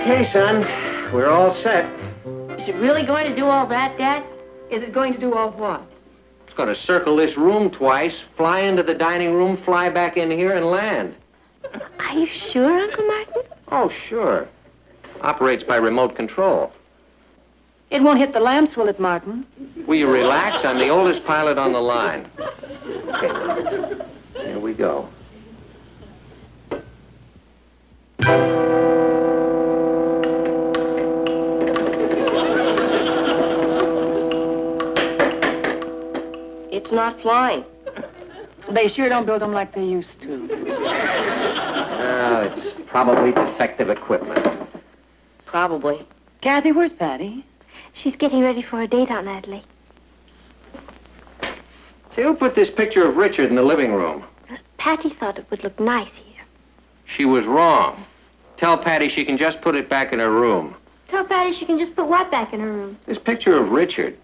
Okay, son. We're all set. Is it really going to do all that, Dad? Is it going to do all what? It's going to circle this room twice, fly into the dining room, fly back in here, and land. Are you sure, Uncle Martin? Oh, sure. Operates by remote control. It won't hit the lamps, will it, Martin? Will you relax? I'm the oldest pilot on the line. Okay, here we go. It's not flying. They sure don't build them like they used to. Oh, it's probably defective equipment. Probably. Kathy, where's Patty? She's getting ready for a date, Aunt Natalie. Say, who put this picture of Richard in the living room? Patty thought it would look nice here. She was wrong. Tell Patty she can just put it back in her room. Tell Patty she can just put what back in her room? This picture of Richard.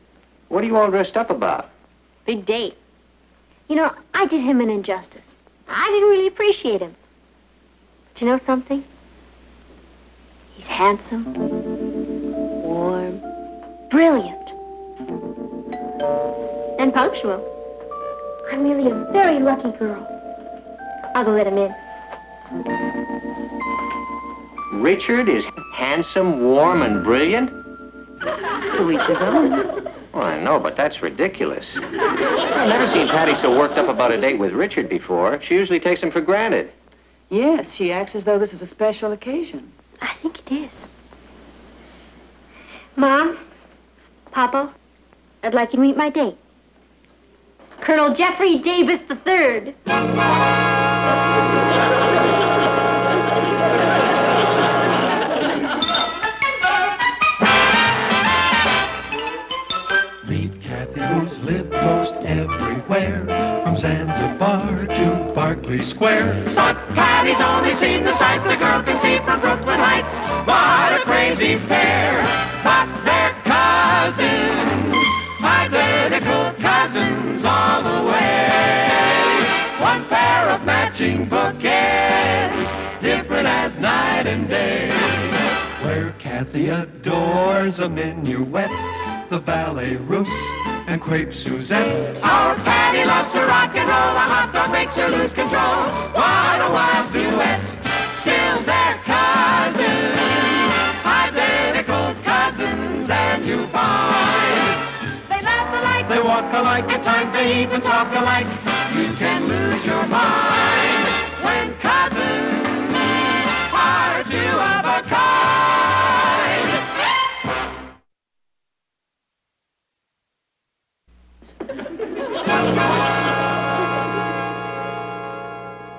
What are you all dressed up about? Big date. You know, I did him an injustice. I didn't really appreciate him. But you know something? He's handsome, warm, brilliant, and punctual. I'm really a very lucky girl. I'll go let him in. Richard is handsome, warm, and brilliant? To each his own. Well, I know, but that's ridiculous. I've never seen Patty so worked up about a date with Richard before. She usually takes him for granted. Yes, she acts as though this is a special occasion. I think it is. Mom, Papa, I'd like you to meet my date. Colonel Jeffrey Davis III. Meet Kathy, who's lived most everywhere, from Zanzibar to Berkeley Square. But Patty's only seen the sights the girl can see from Brooklyn Heights. What a crazy pair! But they're cousins, identical cousins all the way. One pair of matching bookends, different as night and day. Where Kathy adores a minuet, the ballet russe, and crepe Suzette. Our Patty loves to rock and roll, a hot dog makes her lose control. What a wild duet, still they're cousins, identical cousins, and you find they laugh alike, they walk alike, at times they even talk alike. You can lose your mind when cousins are two of a kind.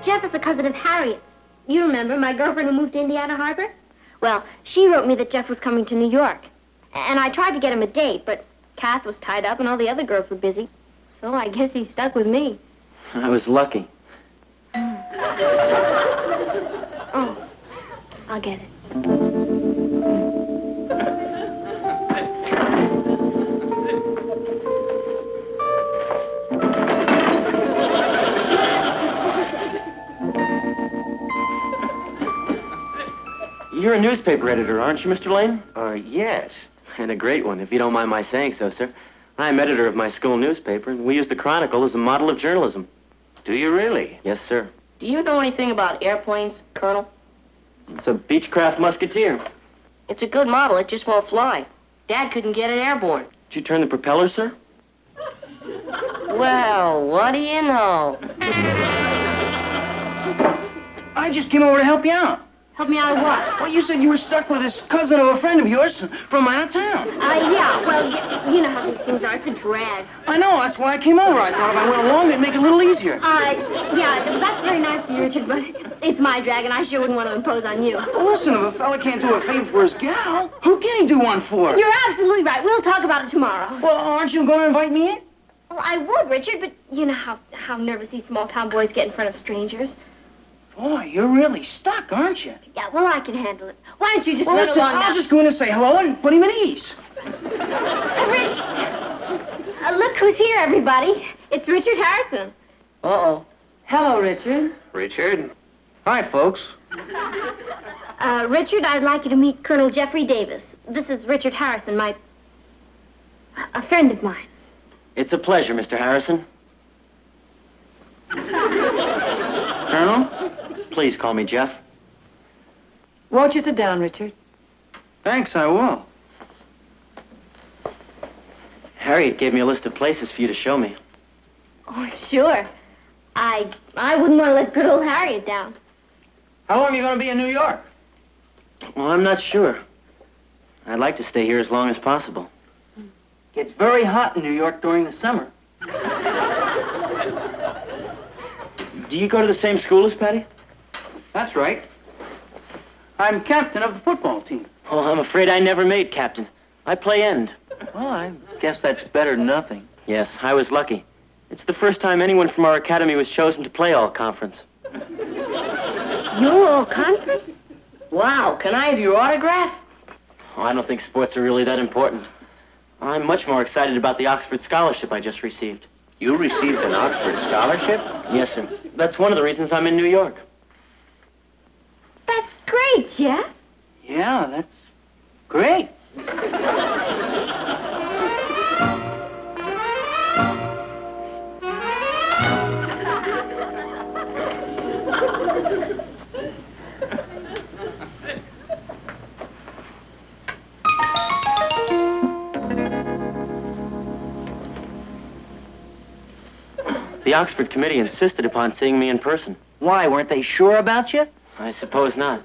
Jeff is a cousin of Harriet's. You remember my girlfriend who moved to Indiana Harbor? Well, she wrote me that Jeff was coming to New York. And I tried to get him a date, but Kath was tied up and all the other girls were busy. So I guess he stuck with me. I was lucky. Oh, I'll get it. You're a newspaper editor, aren't you, Mr. Lane? Yes. And a great one, if you don't mind my saying so, sir. I'm editor of my school newspaper, and we use the Chronicle as a model of journalism. Do you really? Yes, sir. Do you know anything about airplanes, Colonel? It's a Beechcraft Musketeer. It's a good model. It just won't fly. Dad couldn't get it airborne. Did you turn the propeller, sir? Well, what do you know? I just came over to help you out. Help me out of what? Well, you said you were stuck with this cousin of a friend of yours from out of town. Yeah, well, you know how these things are. It's a drag. I know, that's why I came over. I thought if I went along, it'd make it a little easier. Yeah, that's very nice of you, Richard, but it's my drag, and I sure wouldn't want to impose on you. Well, listen, if a fella can't do a favor for his gal, who can he do one for? You're absolutely right. We'll talk about it tomorrow. Well, aren't you going to invite me in? Well, I would, Richard, but you know how nervous these small-town boys get in front of strangers. Boy, you're really stuck, aren't you? Yeah, well, I can handle it. Why don't you just Well, run listen, along now? I'll just go in and say hello and put him at ease. Rich, look who's here, everybody. It's Richard Harrison. Uh-oh. Hello, Richard. Richard? Hi, folks. Richard, I'd like you to meet Colonel Jeffrey Davis. This is Richard Harrison, a friend of mine. It's a pleasure, Mr. Harrison. Colonel? Please call me Jeff. Won't you sit down, Richard? Thanks, I will. Harriet gave me a list of places for you to show me. Oh, sure. I wouldn't want to let good old Harriet down. How long are you going to be in New York? Well, I'm not sure. I'd like to stay here as long as possible. It's very hot in New York during the summer. Do you go to the same school as Patty? That's right. I'm captain of the football team. Oh, I'm afraid I never made captain. I play end. Well, I guess that's better than nothing. Yes, I was lucky. It's the first time anyone from our academy was chosen to play all-conference. You're all conference? Wow, can I have your autograph? Oh, I don't think sports are really that important. I'm much more excited about the Oxford scholarship I just received. You received an Oxford scholarship? Yes, sir. That's one of the reasons I'm in New York. That's great, Jeff. Yeah, that's great. The Oxford committee insisted upon seeing me in person. Why, weren't they sure about you? I suppose not.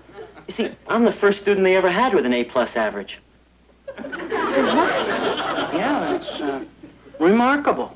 You see, I'm the first student they ever had with an A+ average. Yeah, that's remarkable.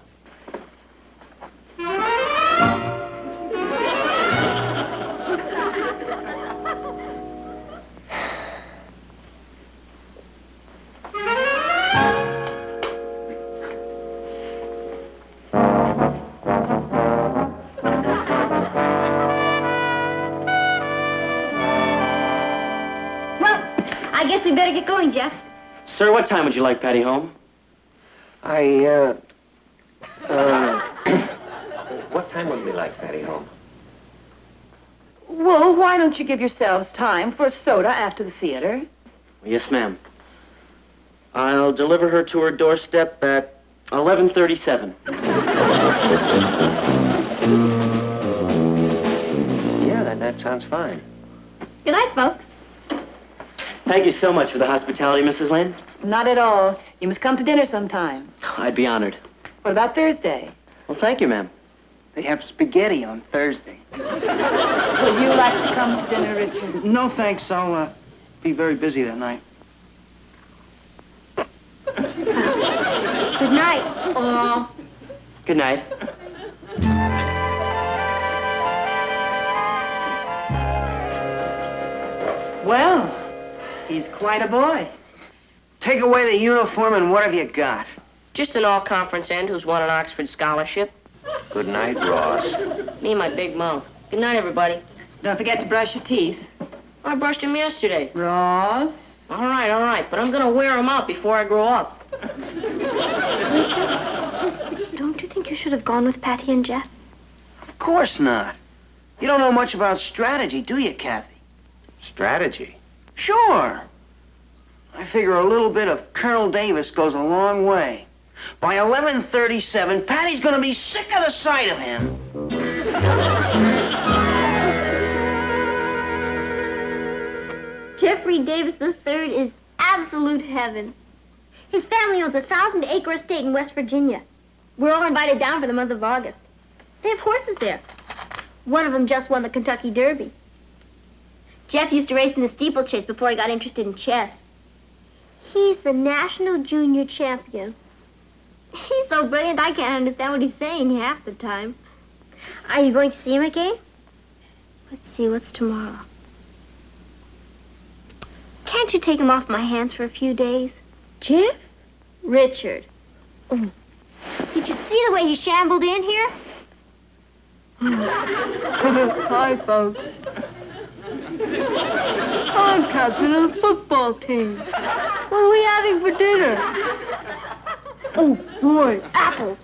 I guess we better get going, Jeff. Sir, what time would you like Patty home? What time would we like Patty home? Well, why don't you give yourselves time for a soda after the theater? Yes, ma'am. I'll deliver her to her doorstep at 11:37. Yeah, that sounds fine. Good night, folks. Thank you so much for the hospitality, Mrs. Lane. Not at all. You must come to dinner sometime. I'd be honored. What about Thursday? Well, thank you, ma'am. They have spaghetti on Thursday. Would you like to come to dinner, Richard? No, thanks. I'll be very busy that night. Good night. Oh. Good night. Well, he's quite a boy. Take away the uniform and what have you got? Just an all-conference end who's won an Oxford scholarship. Good night, Ross. Me and my big mouth. Good night, everybody. Don't forget to brush your teeth. I brushed them yesterday. Ross? All right, but I'm gonna wear them out before I grow up. Richard, don't you think you should have gone with Patty and Jeff? Of course not. You don't know much about strategy, do you, Kathy? Strategy? Sure. I figure a little bit of Colonel Davis goes a long way. By 11:37, Patty's gonna be sick of the sight of him. Jeffrey Davis III is absolute heaven. His family owns a 1,000-acre estate in West Virginia. We're all invited down for the month of August. They have horses there. One of them just won the Kentucky Derby. Jeff used to race in the steeplechase before he got interested in chess. He's the national junior champion. He's so brilliant I can't understand what he's saying half the time. Are you going to see him again? Let's see, what's tomorrow? Can't you take him off my hands for a few days? Jeff? Richard. Oh. Did you see the way he shambled in here? Hi, folks. I'm captain of the football team. What are we having for dinner? Oh, boy. Apples.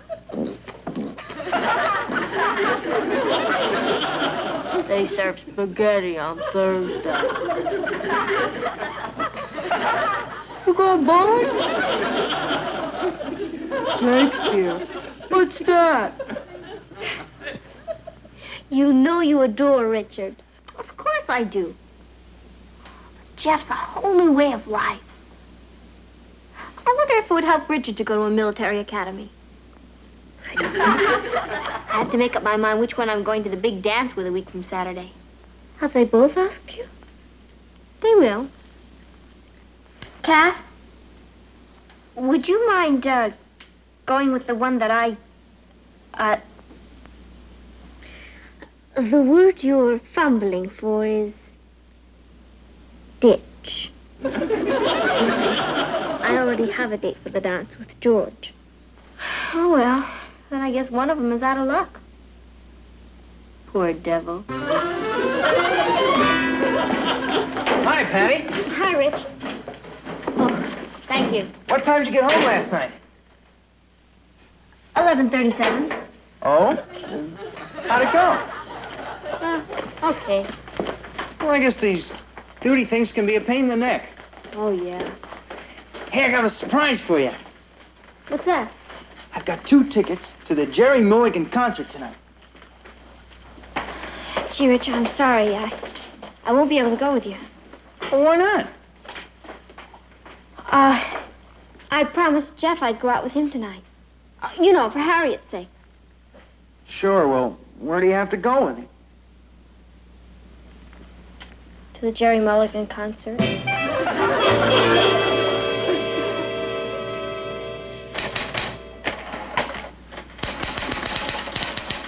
They serve spaghetti on Thursday. You going bowling? Shakespeare. What's that? You know you adore Richard. Of course I do. But Jeff's a whole new way of life. I wonder if it would help Richard to go to a military academy. I don't know. I have to make up my mind which one I'm going to the big dance with a week from Saturday. Have they both asked you? They will. Kath, would you mind, going with the one that the word you're fumbling for is ditch. I already have a date for the dance with George. Oh, well, then I guess one of them is out of luck. Poor devil. Hi, Patty. Hi, Rich. Oh, thank you. What time did you get home last night? 11:37. Oh? How'd it go? Okay. Well, I guess these duty things can be a pain in the neck. Oh, yeah. Hey, I got a surprise for you. What's that? I've got 2 tickets to the Jerry Mulligan concert tonight. Gee, Richard, I'm sorry. I won't be able to go with you. Well, why not? I promised Jeff I'd go out with him tonight. You know, for Harriet's sake. Sure, well, where do you have to go with him? To the Jerry Mulligan concert.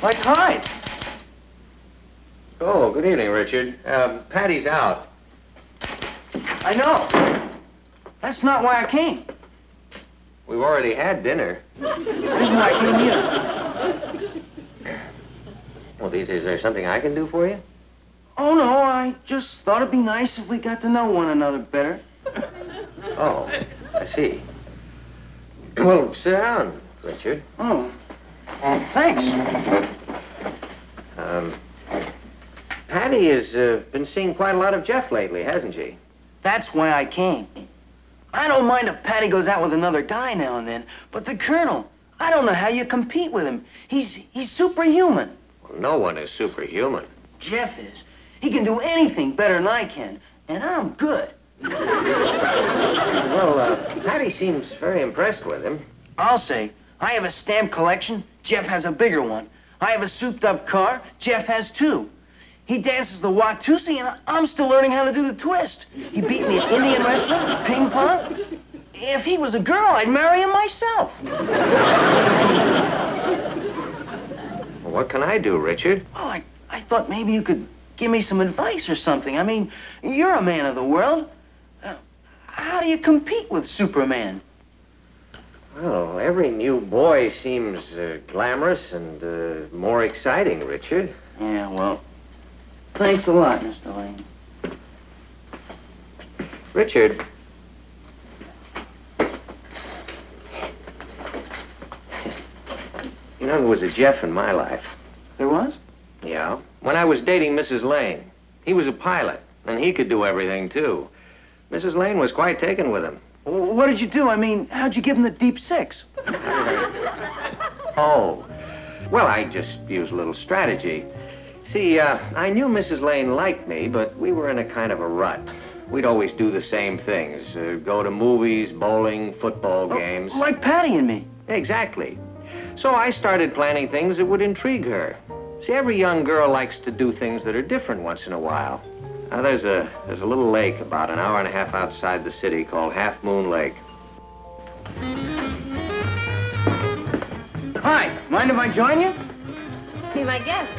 Like Hyde. Oh, good evening, Richard. Patty's out. I know. That's not why I came. We've already had dinner. That isn't why I came either. Well, is there something I can do for you? Oh, no, I just thought it'd be nice if we got to know one another better. Oh, I see. Well, sit down, Richard. Oh. Thanks. Patty has been seeing quite a lot of Jeff lately, hasn't she? That's why I came. I don't mind if Patty goes out with another guy now and then, but the Colonel, I don't know how you compete with him. He's superhuman. Well, no one is superhuman. Jeff is. He can do anything better than I can, and I'm good. Well, Patty seems very impressed with him. I'll say, I have a stamp collection, Jeff has a bigger one. I have a souped-up car, Jeff has 2. He dances the Watusi, and I'm still learning how to do the twist. He beat me at Indian wrestling, ping pong. If he was a girl, I'd marry him myself. Well, what can I do, Richard? Oh, I thought maybe you could give me some advice or something. I mean, you're a man of the world. How do you compete with Superman? Well, every new boy seems glamorous and more exciting, Richard. Yeah, well, thanks a lot, Mr. Lane. Richard. You know, there was a Jeff in my life. There was? Yeah. When I was dating Mrs. Lane. He was a pilot, and he could do everything, too. Mrs. Lane was quite taken with him. Well, what did you do? I mean, how'd you give him the deep 6? Oh. Well, I just used a little strategy. See, I knew Mrs. Lane liked me, but we were in a kind of a rut. We'd always do the same things. Go to movies, bowling, football games. Like Patty and me. Exactly. So I started planning things that would intrigue her. See, every young girl likes to do things that are different once in a while. Now, there's a little lake about an hour and a half outside the city called Half Moon Lake. Hi, mind if I join you? Be my guest.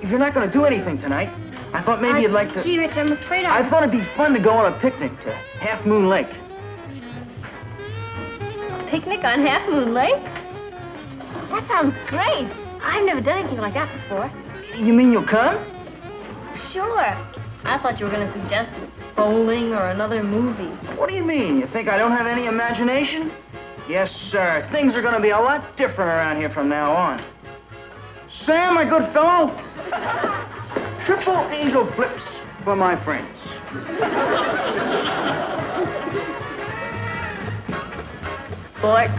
If you're not going to do anything tonight, I thought maybe you'd like to... Gee, Rich, I'm afraid I thought it'd be fun to go on a picnic to Half Moon Lake. Picnic on Half Moon Lake? That sounds great. I've never done anything like that before. You mean you'll come? Sure. I thought you were going to suggest bowling or another movie. What do you mean? You think I don't have any imagination? Yes, sir. Things are going to be a lot different around here from now on. Sam, my good fellow, Triple angel flips for my friends. Sport.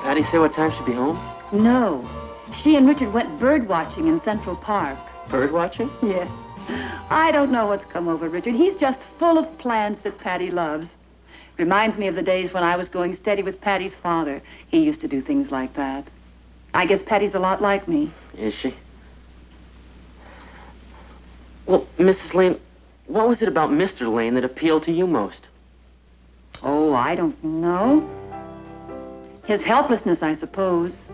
Patty say what time she'll be home? No. She and Richard went bird watching in Central Park. Bird watching? Yes. I don't know what's come over Richard. He's just full of plans that Patty loves. Reminds me of the days when I was going steady with Patty's father. He used to do things like that. I guess Patty's a lot like me. Is she? Well, Mrs. Lane, what was it about Mr. Lane that appealed to you most? Oh, I don't know. His helplessness, I suppose.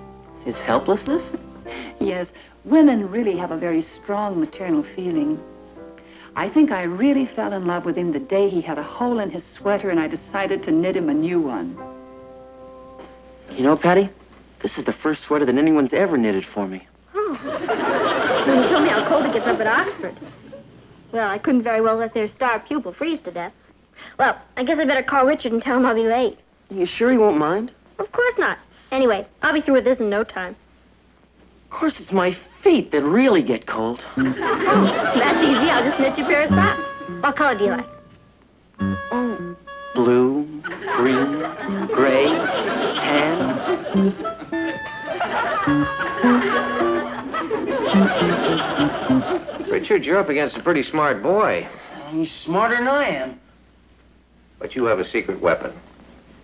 His helplessness? Yes, women really have a very strong maternal feeling. I think I really fell in love with him the day he had a hole in his sweater and I decided to knit him a new one. You know, Patty, this is the first sweater that anyone's ever knitted for me. Oh. When you told me how cold it gets up at Oxford. Well, I couldn't very well let their star pupil freeze to death. Well, I guess I better call Richard and tell him I'll be late. You sure he won't mind? Of course not. Anyway, I'll be through with this in no time. Of course, it's my feet that really get cold. That's easy. I'll just knit you a pair of socks. What color do you like? Oh, blue, green, gray, tan. Richard, you're up against a pretty smart boy. He's smarter than I am. But you have a secret weapon.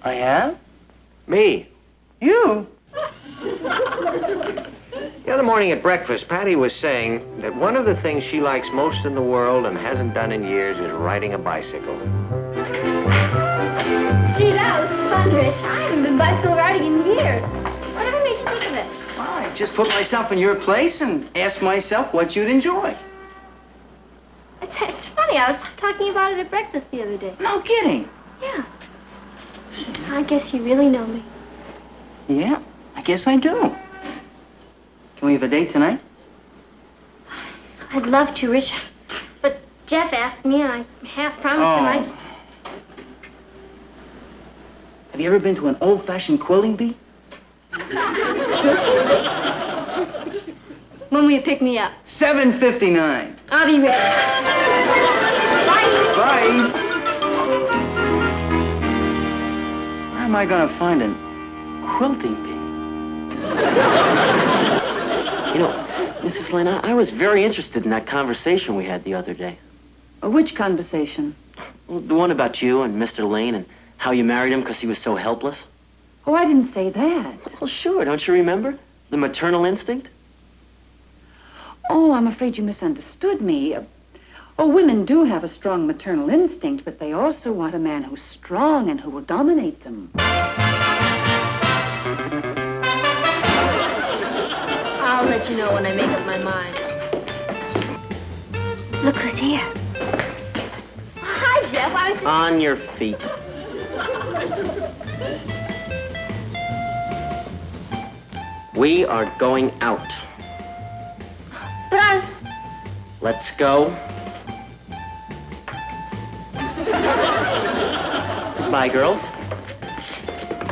I have? Me. You? The other morning at breakfast, Patty was saying that one of the things she likes most in the world and hasn't done in years is riding a bicycle. Gee, that was fun, Rich. I haven't been bicycle riding in years. Whatever made you think of it? Well, I just put myself in your place and asked myself what you'd enjoy. It's funny. I was just talking about it at breakfast the other day. No kidding. Yeah. I guess you really know me. Yeah, I guess I do. Can we have a date tonight? I'd love to, Rich. But Jeff asked me, and I half promised him I'd... Have you ever been to an old-fashioned quilting bee? When will you pick me up? 7:59. I'll be ready. Bye. Bye. Where am I gonna find a quilting bee? You know, Mrs. Lane, I was very interested in that conversation we had the other day. Which conversation? Well, the one about you and Mr. Lane and how you married him because he was so helpless. Oh, I didn't say that. Well, sure. Don't you remember? The maternal instinct? Oh, I'm afraid you misunderstood me. Oh, women do have a strong maternal instinct, but they also want a man who's strong and who will dominate them. I'll let you know when I make up my mind. Look who's here. Hi, Jeff. I was just... On your feet. We are going out. But I was... Let's go. Bye, girls.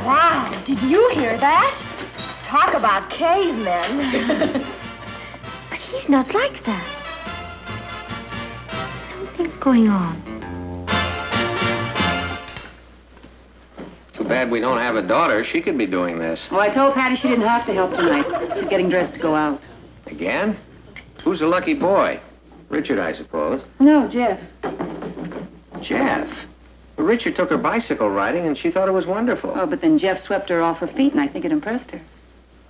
Wow, did you hear that? Talk about cavemen. But he's not like that. Something's going on. Too bad we don't have a daughter. She could be doing this. Oh, I told Patty she didn't have to help tonight. She's getting dressed to go out. Again? Who's the lucky boy? Richard, I suppose. No, Jeff. Jeff? Well, Richard took her bicycle riding, and she thought it was wonderful. Oh, but then Jeff swept her off her feet, and I think it impressed her.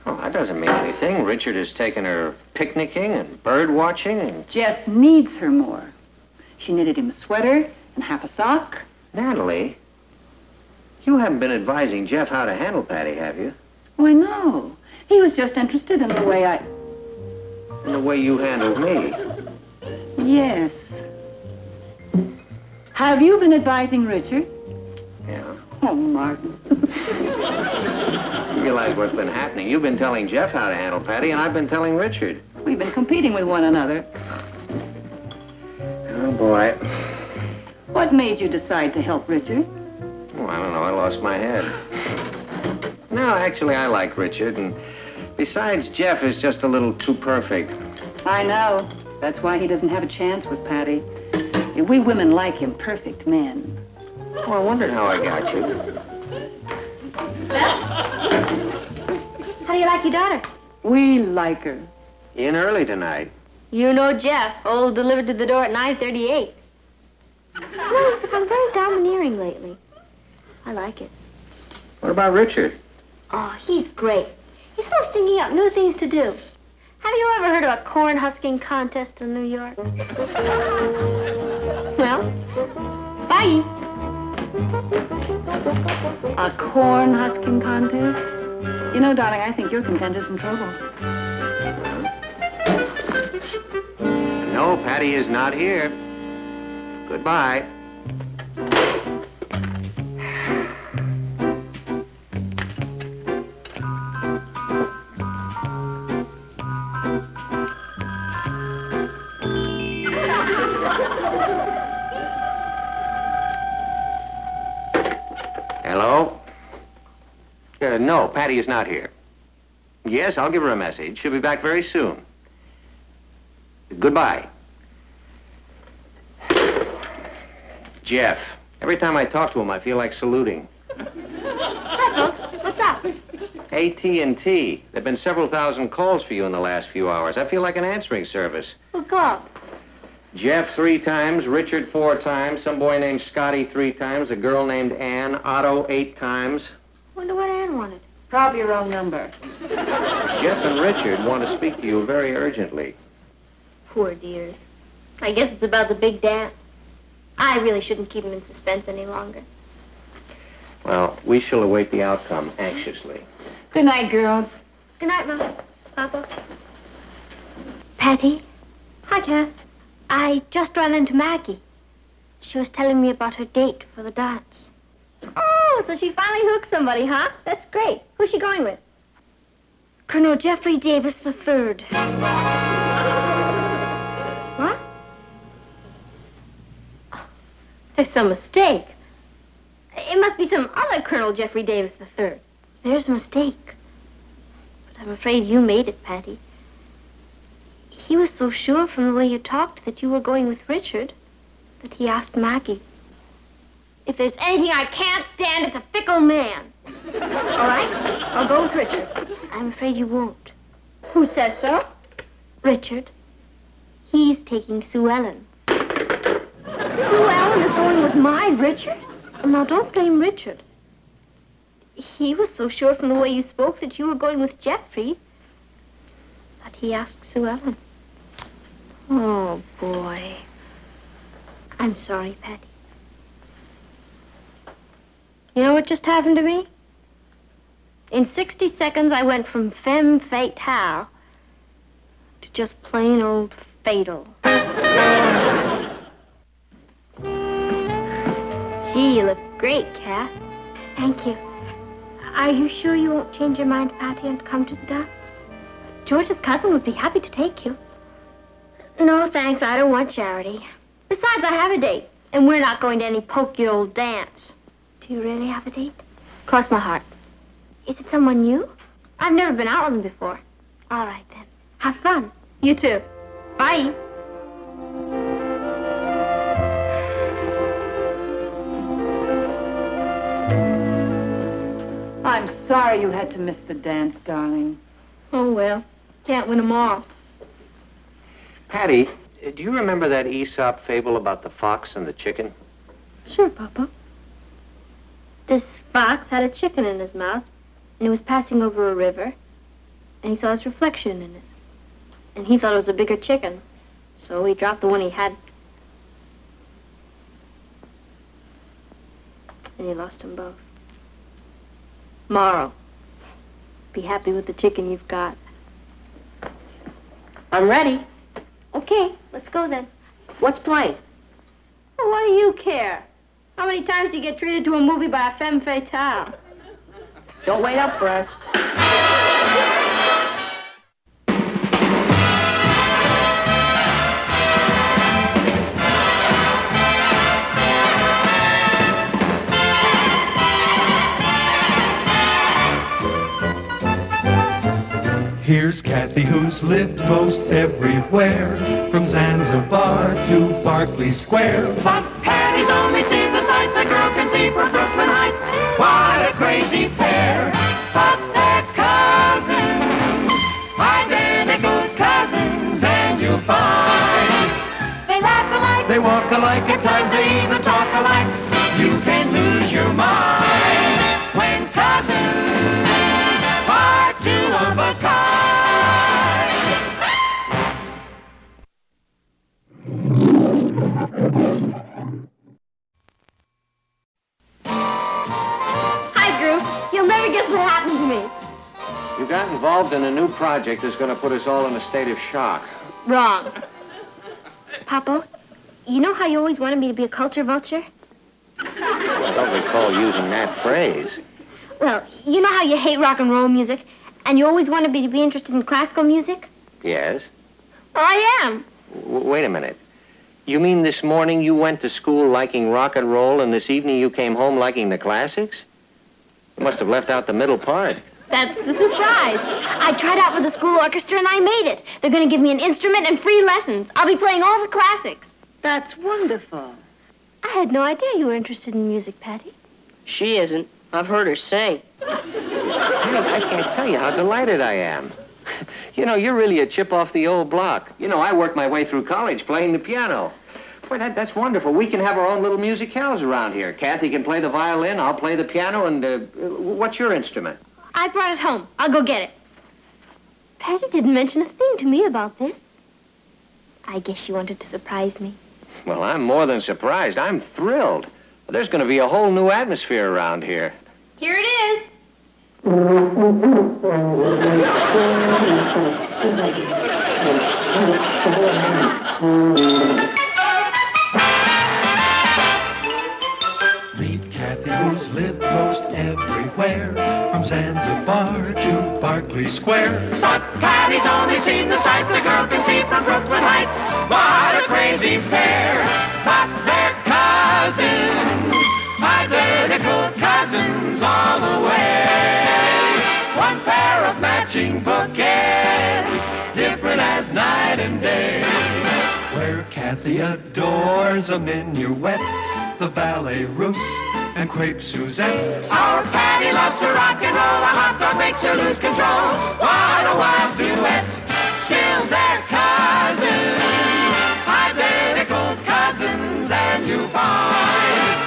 Well, that doesn't mean anything. Richard has taken her picnicking and bird watching and... Jeff needs her more. She knitted him a sweater and half a sock. Natalie, you haven't been advising Jeff how to handle Patty, have you? Why, no. He was just interested in the way In the way you handled me. Yes. Have you been advising Richard? Yeah. Oh, Martin. You realize what's been happening. You've been telling Jeff how to handle Patty, and I've been telling Richard. We've been competing with one another. Oh, boy. What made you decide to help Richard? Oh, I don't know. I lost my head. No, actually, I like Richard, and besides, Jeff is just a little too perfect. I know. That's why he doesn't have a chance with Patty. We women like him, perfect men. Oh, I wondered how I got you. How do you like your daughter? We like her. In early tonight. You know Jeff, old delivered to the door at 9:38. No, he's become very domineering lately. I like it. What about Richard? Oh, he's great. He's always thinking up new things to do. Have you ever heard of a corn husking contest in New York? Well, bye. A corn husking contest? You know, darling, I think your contender's in trouble. No, Patty is not here. Goodbye. Hello? No, Patty is not here. Yes, I'll give her a message. She'll be back very soon. Goodbye. Jeff. Every time I talk to him, I feel like saluting. Hi, folks. What's up? AT&T. There've been several thousand calls for you in the last few hours. I feel like an answering service. Who called? Jeff 3 times, Richard 4 times, some boy named Scotty 3 times, a girl named Ann, Otto 8 times. Wonder what Ann wanted. Probably your own number. Jeff and Richard want to speak to you very urgently. Poor dears. I guess it's about the big dance. I really shouldn't keep them in suspense any longer. Well, we shall await the outcome anxiously. Good night, girls. Good night, Mom. Papa. Patty? Hi, Kath. I just ran into Maggie. She was telling me about her date for the dance. Oh, so she finally hooked somebody, huh? That's great. Who's she going with? Colonel Jeffrey Davis III. What? Oh, there's some mistake. It must be some other Colonel Jeffrey Davis III. There's a mistake. But I'm afraid you made it, Patty. He was so sure from the way you talked that you were going with Richard that he asked Maggie. If there's anything I can't stand, it's a fickle man. All right, I'll go with Richard. I'm afraid you won't. Who says so? Richard. He's taking Sue Ellen. Sue Ellen is going with my Richard? Now, don't blame Richard. He was so sure from the way you spoke that you were going with Jeffrey that he asked Sue Ellen. Oh, boy. I'm sorry, Patty. You know what just happened to me? In 60 seconds, I went from femme fatale to just plain old fatal. Gee, you look great, Kat. Thank you. Are you sure you won't change your mind, Patty, and come to the dance? George's cousin would be happy to take you. No, thanks. I don't want charity. Besides, I have a date, and we're not going to any pokey old dance. Do you really have a date? Cross my heart. Is it someone new? I've never been out with him before. All right, then. Have fun. You too. Bye. I'm sorry you had to miss the dance, darling. Oh, well. Can't win them all. Patty, do you remember that Aesop fable about the fox and the chicken? Sure, Papa. This fox had a chicken in his mouth, and he was passing over a river, and he saw his reflection in it. And he thought it was a bigger chicken, so he dropped the one he had. And he lost them both. Moral. Be happy with the chicken you've got. I'm ready. Okay, let's go then. What's playing? Well, what do you care? How many times do you get treated to a movie by a femme fatale? Don't wait up for us. Here's Kathy, who's lived most everywhere, from Zanzibar to Berkeley Square. But Patty's only seen the sights a girl can see from Brooklyn Heights. What a crazy pair! But they're cousins, identical cousins, and you'll find they laugh alike, They walk alike, at times they even talk alike. You can lose your mind when cousins are two of a kind. Hi, Group. You'll never guess what happened to me. You got involved in a new project that's going to put us all in a state of shock. Wrong. Papa, you know how you always wanted me to be a culture vulture? I don't recall using that phrase. Well, you know how you hate rock and roll music, and you always wanted me to be interested in classical music? Yes? Well, I am. Wait a minute. You mean this morning you went to school liking rock and roll, and this evening you came home liking the classics? You must have left out the middle part. That's the surprise. I tried out for the school orchestra, and I made it. They're going to give me an instrument and free lessons. I'll be playing all the classics. That's wonderful. I had no idea you were interested in music, Patty. She isn't. I've heard her sing. I can't tell you how delighted I am. You know, you're really a chip off the old block. You know, I worked my way through college playing the piano. Boy, that's wonderful. We can have our own little musicales around here. Kathy can play the violin, I'll play the piano, and what's your instrument? I brought it home. I'll go get it. Patty didn't mention a thing to me about this. I guess she wanted to surprise me. Well, I'm more than surprised. I'm thrilled. There's going to be a whole new atmosphere around here. Here it is. Meet Kathy, who's lived most everywhere, from Zanzibar to Berkeley Square. But Patty's only seen the sights a girl can see from Brooklyn Heights. What a crazy pair! But they're cousins, identical cousins all the way. One pair of matching bookends, different as night and day. Where Kathy adores a minuet, the ballet russe, and crepe Suzette. Our Patty loves to rock and roll, a hot dog makes her lose control. What a wild duet! Still they're cousins, identical cousins, and you find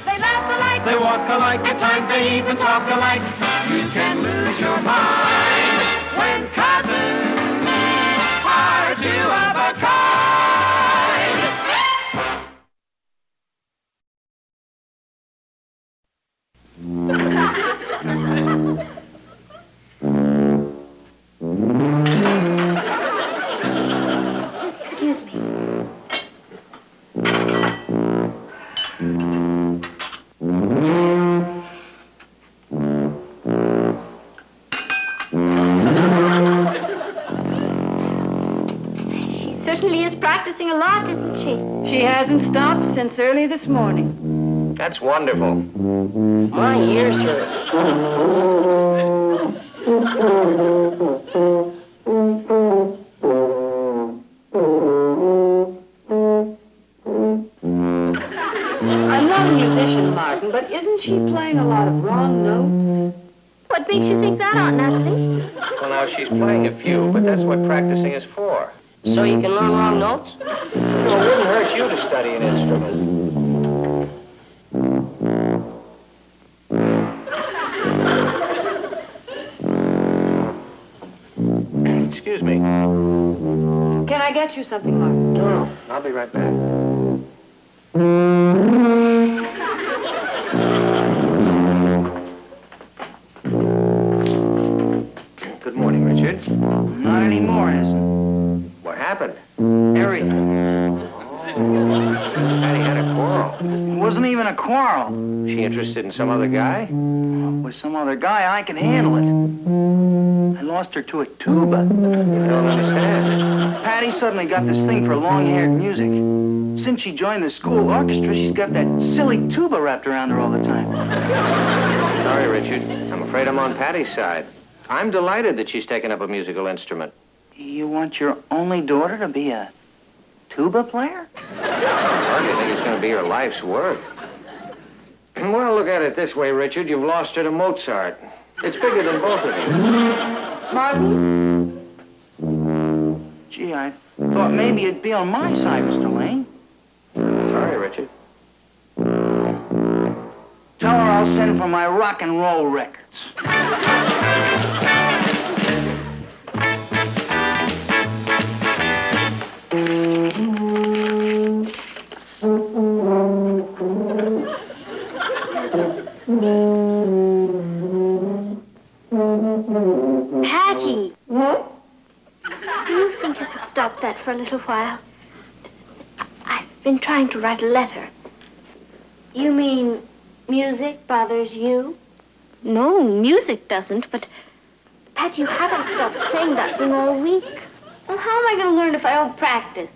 they laugh alike, They walk alike, at times they even talk alike. You can lose your mind when cousins are two of a kind. Excuse me. She certainly is practicing a lot, isn't she? She hasn't stopped since early this morning. That's wonderful. My ears hurt. I'm not a musician, Martin, but isn't she playing a lot of wrong notes? What makes you think that, Aunt Natalie? Well, now, she's playing a few, but that's what practicing is for. So you can learn wrong notes? You know, it wouldn't hurt you to study an instrument. Excuse me. Can I get you something, Martin? No, I'll be right back. Good morning, Richard. Not anymore, Isn't What happened? everything. Patty had a quarrel. It wasn't even a quarrel. She interested in some other guy? With some other guy, I can handle it. I lost her to a tuba. I don't understand. Patty suddenly got this thing for long-haired music. Since she joined the school orchestra, she's got that silly tuba wrapped around her all the time. Sorry, Richard. I'm afraid I'm on Patty's side. I'm delighted that she's taken up a musical instrument. You want your only daughter to be a tuba player? I hardly think it's going to be her life's work. Well, look at it this way, Richard. You've lost her to Mozart. It's bigger than both of you. Martin? Gee, I thought maybe you'd be on my side, Mr. Lane. Sorry, Richard. Tell her I'll send for my rock and roll records. Patty! What? Do you think you could stop that for a little while? I've been trying to write a letter. You mean music bothers you? No, music doesn't, but... Patty, you haven't stopped playing that thing all week. Well, how am I going to learn if I don't practice?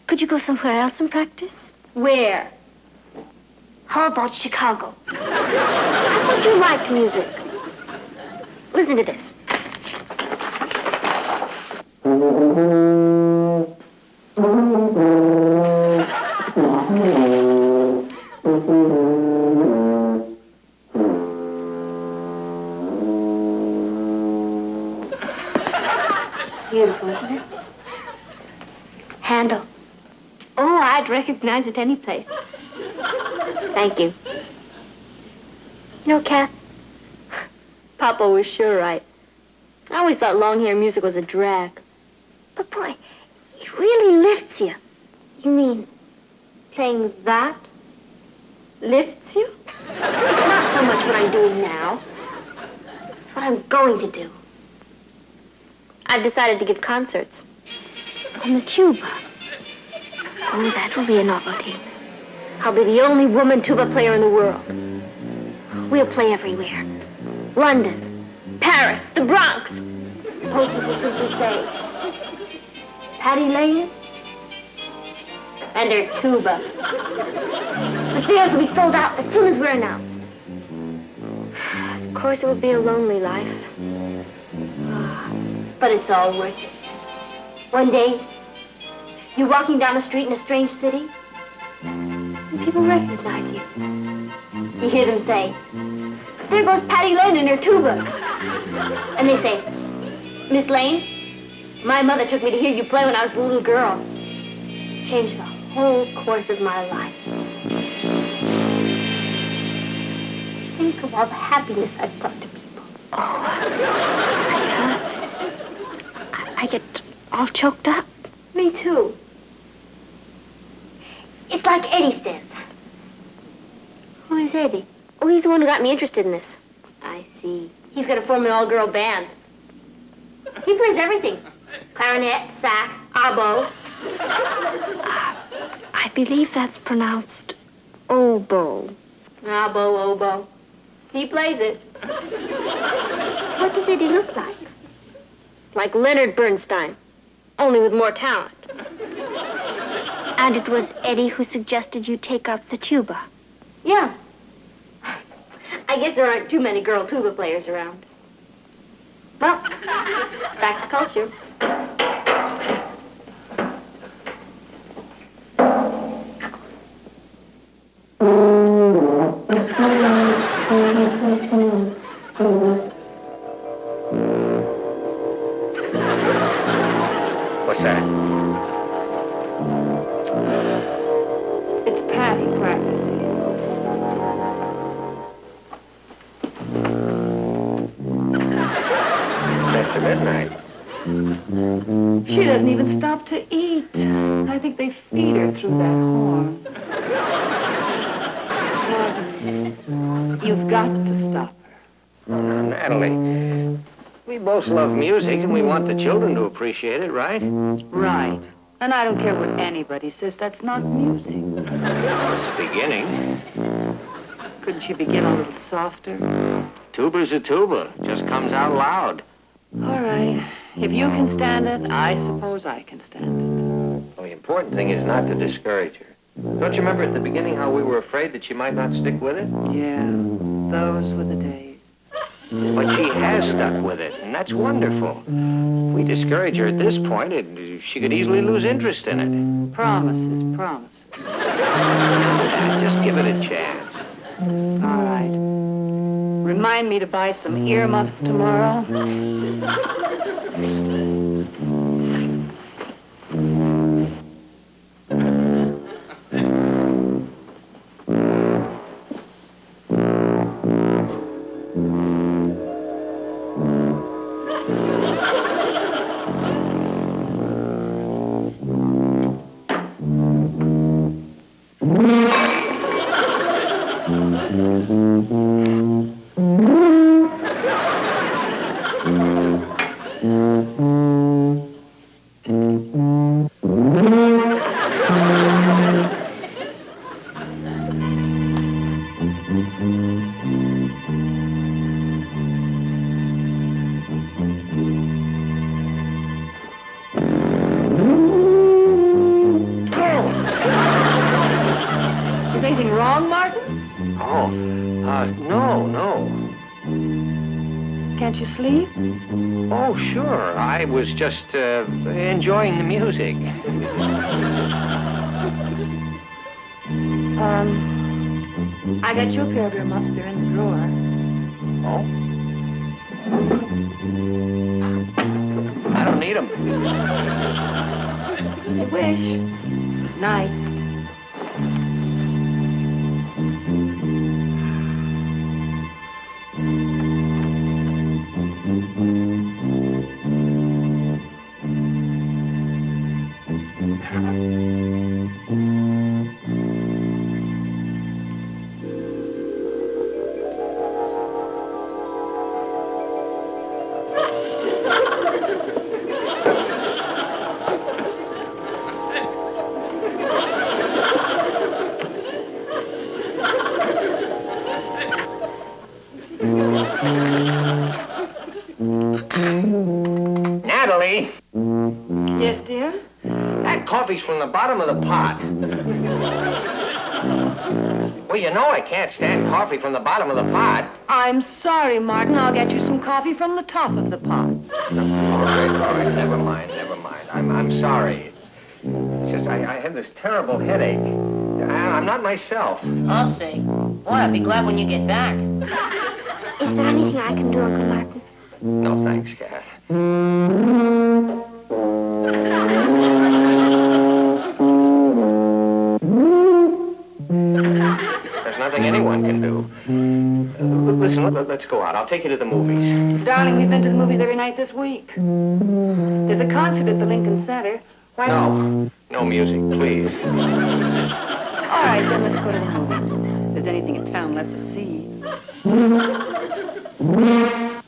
Could you go somewhere else and practice? Where? How about Chicago? I thought you liked music. Listen to this. Beautiful, isn't it? Handel. Oh, I'd recognize it any place. Thank you. You know, Kath, Papa was sure right. I always thought long-hair music was a drag. But, boy, it really lifts you. You mean playing that lifts you? It's not so much what I'm doing now. It's what I'm going to do. I've decided to give concerts on the tuba. Oh, that will be a novelty. I'll be the only woman tuba player in the world. We'll play everywhere. London, Paris, the Bronx. Posters will simply say, Patty Lane and her tuba. The theaters will be sold out as soon as we're announced. Of course, it would be a lonely life. But it's all worth it. One day, you're walking down the street in a strange city, and people recognize you. You hear them say, there goes Patty Lane and her tuba. And they say, Miss Lane, my mother took me to hear you play when I was a little girl. It changed the whole course of my life. Think of all the happiness I've brought to people. Oh, I can't. I get all choked up. Me too. It's like Eddie says. Who is Eddie? Oh, he's the one who got me interested in this. I see. He's going to form an all-girl band. He plays everything. Clarinet, sax, oboe. I believe that's pronounced oboe. Oboe, oboe. He plays it. What does Eddie look like? Like Leonard Bernstein, only with more talent. And it was Eddie who suggested you take up the tuba? Yeah. I guess there aren't too many girl tuba players around. Well, back to culture. What's that? It's Patty practicing. After midnight. She doesn't even stop to eat. I think they feed her through that horn. Gordon, you've got to stop her. Oh, now, Natalie, we both love music and we want the children to appreciate it, right? Right. And I don't care what anybody says, that's not music. Well, it's the beginning. Couldn't she begin a little softer? Tuba's a tuba, just comes out loud. All right. If you can stand it, I suppose I can stand it. Well, the important thing is not to discourage her. Don't you remember at the beginning how we were afraid that she might not stick with it? Yeah, those were the days. But she has stuck with it, and that's wonderful. If we discourage her at this point, she could easily lose interest in it. Promises, promises. Just give it a chance. All right. Remind me to buy some earmuffs tomorrow. Is anything wrong, Martin? Oh, no. Can't you sleep? Oh, sure. I was just enjoying the music. I got you a pair of earmuffs. They're in the drawer. Oh? I don't need them. As you wish. Good night. Natalie, Yes, dear? that coffee's from the bottom of the pot. Well, you know I can't stand coffee from the bottom of the pot. I'm sorry, Martin. I'll get you some coffee from the top of the pot. All right. Never mind. I'm sorry. It's just I have this terrible headache. I'm not myself. I'll say. Boy, I'll be glad when you get back. Is there anything I can do, Uncle Martin? No, thanks, Kath. There's nothing anyone can do. Listen, let's go out. I'll take you to the movies. Darling, we've been to the movies every night this week. There's a concert at the Lincoln Center. Why No music, please. All right, then let's go to the movies. If there's anything in town left to see. I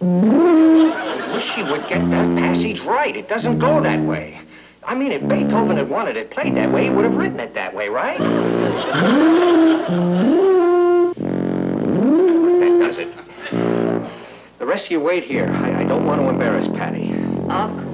wish she would get that passage right. It doesn't go that way. I mean, if Beethoven had wanted it played that way, he would have written it that way, right? That does it. The rest of you wait here. I don't want to embarrass Patty. Of course.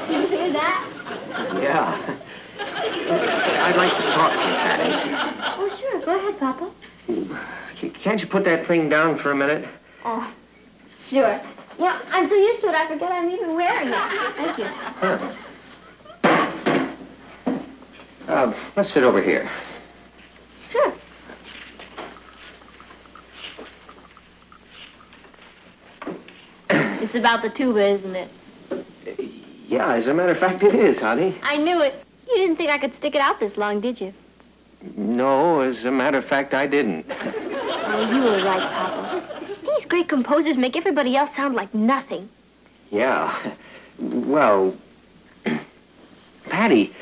Did you hear that? Yeah. I'd like to talk to you, Patty. Oh, sure. Go ahead, Papa. Can't you put that thing down for a minute? Oh, sure. You know, I'm so used to it, I forget I'm even wearing it. Thank you. Let's sit over here. Sure. It's about the tuba, isn't it? Yeah, as a matter of fact, it is, honey. I knew it. You didn't think I could stick it out this long, did you? No, as a matter of fact, I didn't. Oh, you were right, Papa. These great composers make everybody else sound like nothing. Yeah. Well, Patty,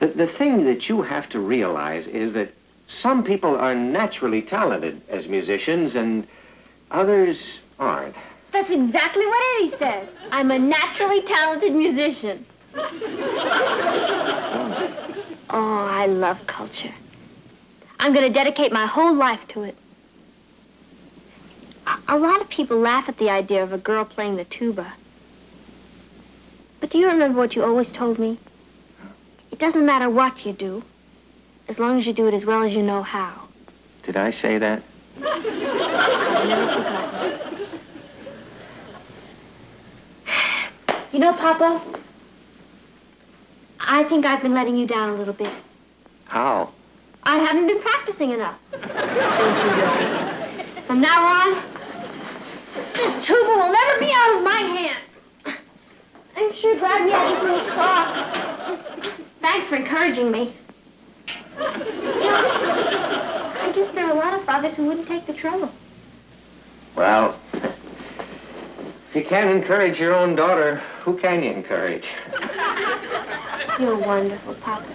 the thing that you have to realize is that some people are naturally talented as musicians and others aren't. That's exactly what Eddie says. I'm a naturally talented musician. Oh, I love culture. I'm going to dedicate my whole life to it. A lot of people laugh at the idea of a girl playing the tuba. But do you remember what you always told me? It doesn't matter what you do, as long as you do it as well as you know how. Did I say that? I've never forgotten. You know, Papa, I think I've been letting you down a little bit. How? I haven't been practicing enough. Don't you worry. From now on, this tuba will never be out of my hand. I'm sure glad we had this little talk. Thanks for encouraging me. You know, I guess there are a lot of fathers who wouldn't take the trouble. Well, if you can't encourage your own daughter, who can you encourage? You're wonderful, Papa.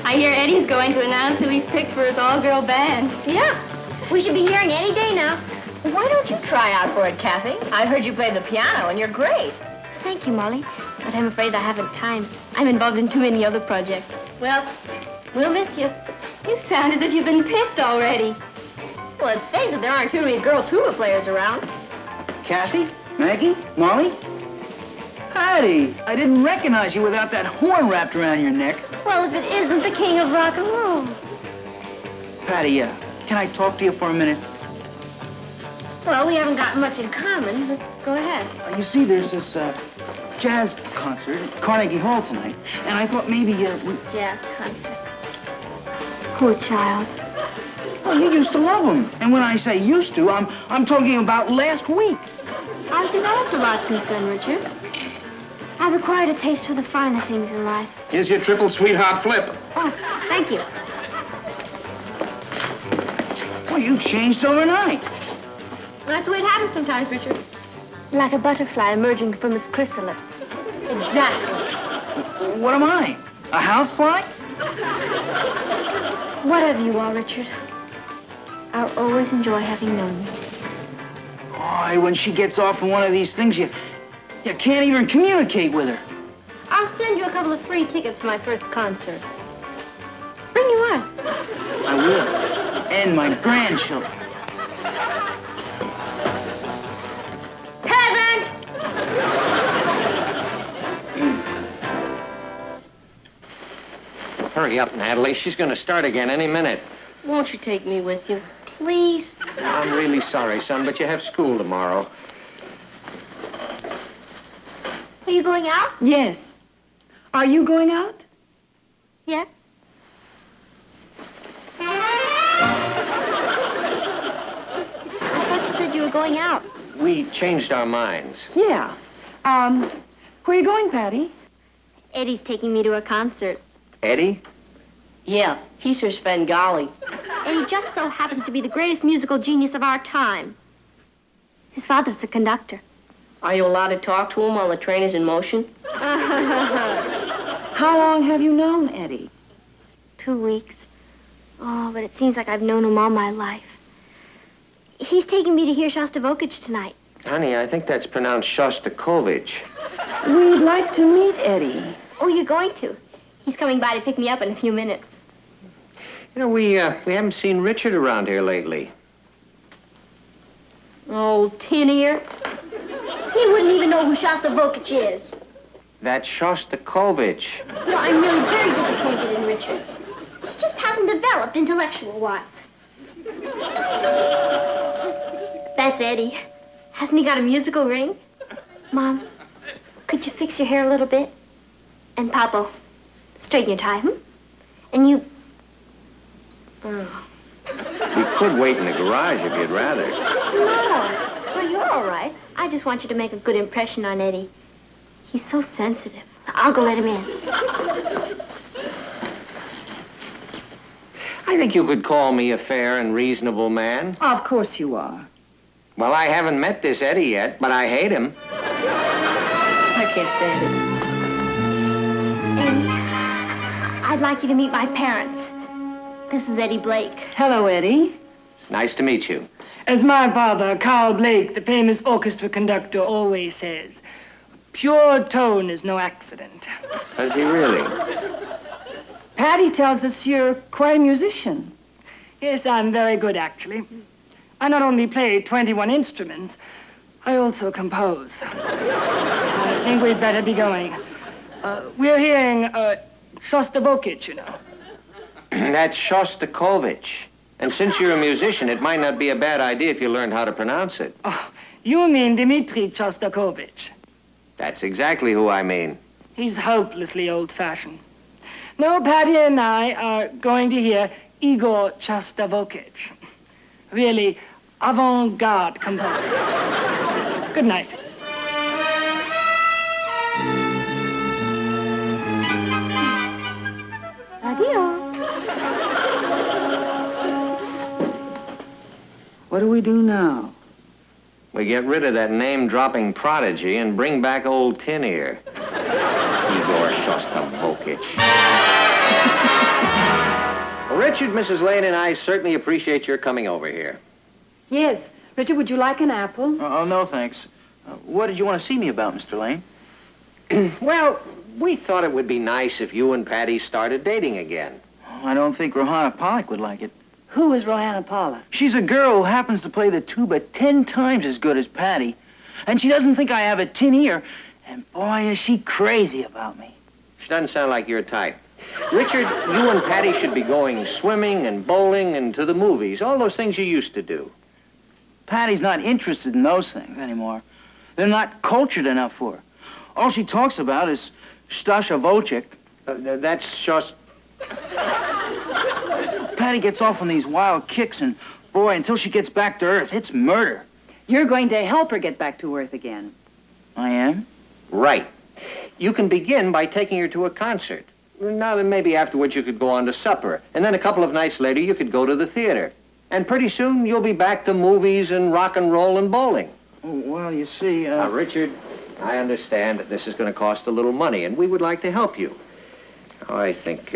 I hear Eddie's going to announce who he's picked for his all-girl band. Yeah, we should be hearing any day now. Why don't you try out for it, Kathy? I heard you play the piano, and you're great. Thank you, Molly, but I'm afraid I haven't time. I'm involved in too many other projects. Well, we'll miss you. You sound as if you've been picked already. Well, let's face it, there aren't too many girl tuba players around. Kathy? Maggie? Molly? Patty, I didn't recognize you without that horn wrapped around your neck. Well, if it isn't the king of rock and roll. Patty, can I talk to you for a minute? Well, we haven't got much in common, but go ahead. You see, there's this jazz concert at Carnegie Hall tonight, and I thought maybe we... Jazz concert. Poor child. Well, you used to love them. And when I say used to, I'm talking about last week. I've developed a lot since then, Richard. I've acquired a taste for the finer things in life. Here's your triple sweetheart flip. Oh, thank you. Well, you've changed overnight. That's the way it happens sometimes, Richard. Like a butterfly emerging from its chrysalis. Exactly. What am I? A housefly? Whatever you are, Richard, I'll always enjoy having known you. Boy, when she gets off on one of these things, you can't even communicate with her. I'll send you a couple of free tickets to my first concert. Bring you on. I will. And my grandchildren. Peasant! Hurry up, Natalie. She's going to start again any minute. Won't you take me with you? Please? I'm really sorry, son, but you have school tomorrow. Are you going out? Yes. Are you going out? Yes. I thought you said you were going out. We changed our minds. Yeah. Where are you going, Patty? Eddie's taking me to a concert. Eddie? Yeah, he's her Svengali. And he just so happens to be the greatest musical genius of our time. His father's a conductor. Are you allowed to talk to him while the train is in motion? How long have you known Eddie? 2 weeks. Oh, but it seems like I've known him all my life. He's taking me to hear Shostakovich tonight. Honey, I think that's pronounced Shostakovich. We'd like to meet Eddie. Oh, you're going to? He's coming by to pick me up in a few minutes. You know, we haven't seen Richard around here lately. Oh, tin ear. He wouldn't even know who Shostakovich is. That's Shostakovich. You know, I'm really very disappointed in Richard. He just hasn't developed intellectual-wise. That's Eddie. Hasn't he got a musical ring? Mom, could you fix your hair a little bit? And Papa, straighten your tie, And you... Oh. We could wait in the garage if you'd rather. No. Well, you're all right. I just want you to make a good impression on Eddie. He's so sensitive. I'll go let him in. I think you could call me a fair and reasonable man. Of course you are. Well, I haven't met this Eddie yet, but I hate him. I can't stand it. And I'd like you to meet my parents. This is Eddie Blake. Hello, Eddie. It's nice to meet you. As my father, Carl Blake, the famous orchestra conductor, always says, pure tone is no accident. Does he really? Patty tells us you're quite a musician. Yes, I'm very good, actually. I not only play 21 instruments, I also compose. I think we'd better be going. We're hearing Shostakovich, you know. That's Shostakovich. And since you're a musician, it might not be a bad idea if you learned how to pronounce it. Oh, you mean Dmitri Shostakovich. That's exactly who I mean. He's hopelessly old-fashioned. No, Patty and I are going to hear Igor Shostakovich. Really avant-garde composer. Good night. Addio. What do we do now? We get rid of that name-dropping prodigy and bring back old Tin Ear. Igor Shostakovich. Well, Richard, Mrs. Lane, and I certainly appreciate your coming over here. Yes. Richard, would you like an apple? Oh, no, thanks. What did you want to see me about, Mr. Lane? Well, we thought it would be nice if you and Patty started dating again. Oh, I don't think Rohanna Pollock would like it. Who is Rohanna Pollock? She's a girl who happens to play the tuba 10 times as good as Patty. And she doesn't think I have a tin ear. And boy, is she crazy about me. She doesn't sound like your type. Richard, you and Patty should be going swimming and bowling and to the movies, all those things you used to do. Patty's not interested in those things anymore. They're not cultured enough for her. All she talks about is Shostakovich. That's just... Patty gets off on these wild kicks, and boy, until she gets back to Earth, it's murder. You're going to help her get back to Earth again. I am? Right. You can begin by taking her to a concert. Now, then maybe afterwards you could go on to supper. And then a couple of nights later, you could go to the theater. And pretty soon, you'll be back to movies and rock and roll and bowling. Oh, well, you see, Now, Richard, I understand that this is going to cost a little money, and we would like to help you. I think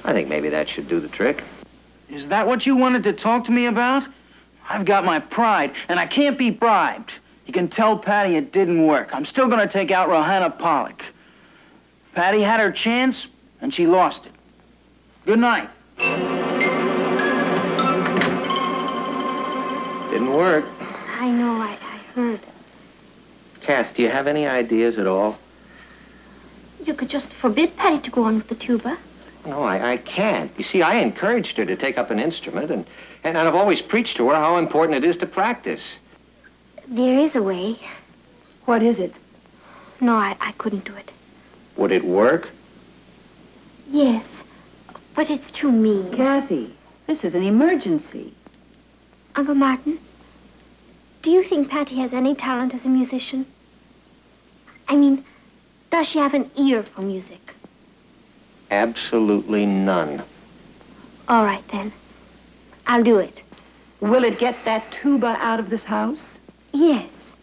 maybe that should do the trick. Is that what you wanted to talk to me about? I've got my pride, and I can't be bribed. You can tell Patty it didn't work. I'm still gonna take out Rohanna Pollock. Patty had her chance, and she lost it. Good night. Didn't work. I know, I heard. Kath, do you have any ideas at all? You could just forbid Patty to go on with the tuba. No, I can't. You see, I encouraged her to take up an instrument, and I've always preached to her how important it is to practice. There is a way. What is it? No, I couldn't do it. Would it work? Yes, but it's too mean. Kathy, this is an emergency. Uncle Martin, do you think Patty has any talent as a musician? I mean, does she have an ear for music? Absolutely none. All right, then. I'll do it. Will it get that tuba out of this house? Yes.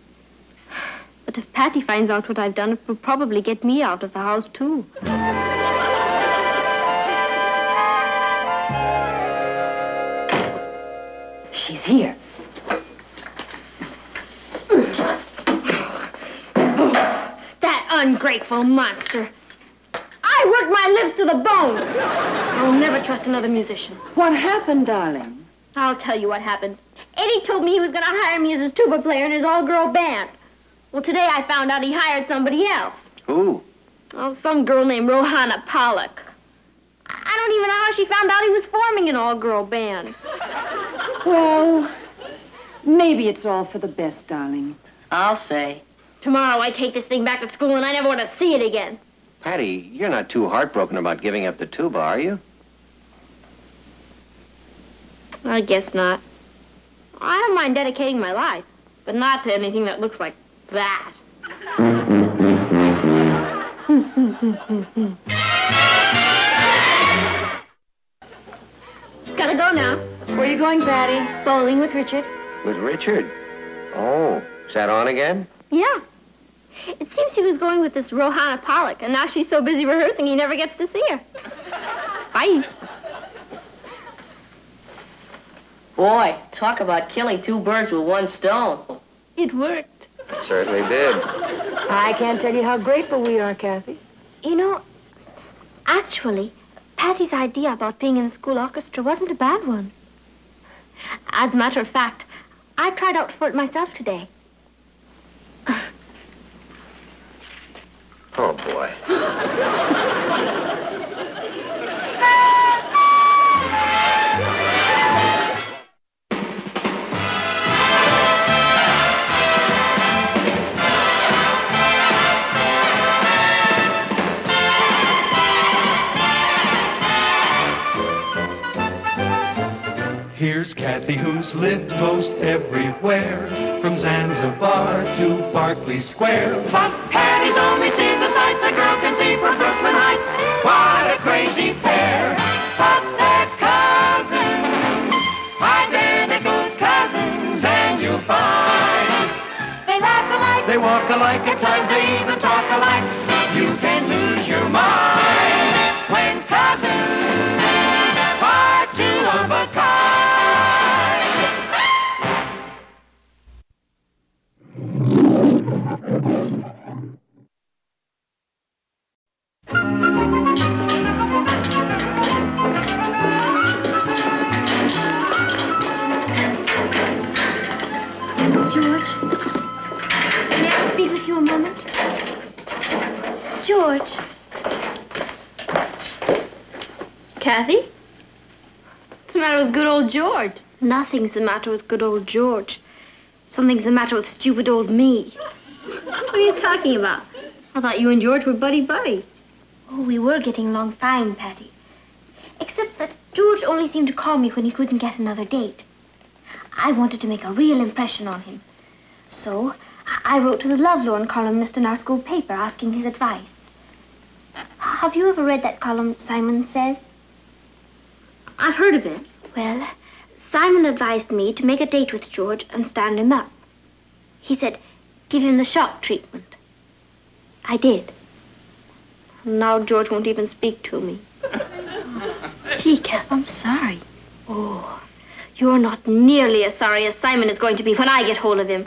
But if Patty finds out what I've done, it will probably get me out of the house, too. She's here. That ungrateful monster. I worked my lips to the bones. I'll never trust another musician. What happened, darling? I'll tell you what happened. Eddie told me he was going to hire me as his tuba player in his all-girl band. Well, today I found out he hired somebody else. Who? Oh, some girl named Rohanna Pollock. I don't even know how she found out he was forming an all-girl band. Well, maybe it's all for the best, darling. I'll say. Tomorrow I take this thing back to school and I never want to see it again. Patty, you're not too heartbroken about giving up the tuba, are you? I guess not. I don't mind dedicating my life, but not to anything that looks like that. Gotta go now. Where are you going, Patty? Bowling with Richard. With Richard? Oh, is that on again? Yeah. It seems he was going with this Rohanna Pollock, and now she's so busy rehearsing he never gets to see her. Bye. Boy, talk about killing two birds with one stone. It worked. Certainly did. I can't tell you how grateful we are, Kathy. You know, actually, Patty's idea about being in the school orchestra wasn't a bad one. As a matter of fact, I tried out for it myself today. Oh, boy. Here's Kathy, who's lived most everywhere, from Zanzibar to Berkeley Square. But Patty's only seen the sights a girl can see from Brooklyn Heights. What a crazy pair. But they're cousins, identical cousins, and you'll find they laugh alike, they walk alike, at times they even talk alike. You can lose your mind when cousins are two of a kind. George, may I speak with you a moment? George. Kathy? What's the matter with good old George? Nothing's the matter with good old George. Something's the matter with stupid old me. What are you talking about? I thought you and George were buddy-buddy. Oh, we were getting along fine, Patty. Except that George only seemed to call me when he couldn't get another date. I wanted to make a real impression on him. So I wrote to the lovelorn columnist in our school paper asking his advice. Have you ever read that column, Simon Says? I've heard of it. Well, Simon advised me to make a date with George and stand him up. He said, give him the shock treatment. I did. Now George won't even speak to me. Gee, Kath, I'm sorry. Oh, you're not nearly as sorry as Simon is going to be when I get hold of him.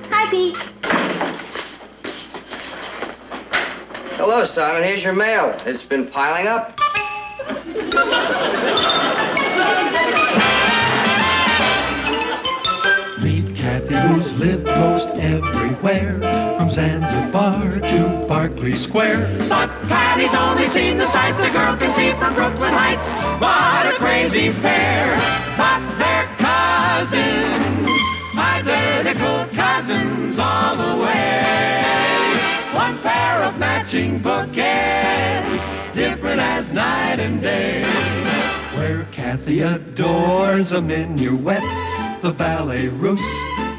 Hi, Pete. Hello, Simon. Here's your mail. It's been piling up. Meet Kathy, who's lived most everywhere, from Zanzibar to Berkeley Square. But Patty's only seen the sights a girl can see from Brooklyn Heights. What a crazy pair. But they're cousins, identical cousins all the way. One pair of matching bookends, different as night and day. Where Kathy adores a minuet, the ballet russe,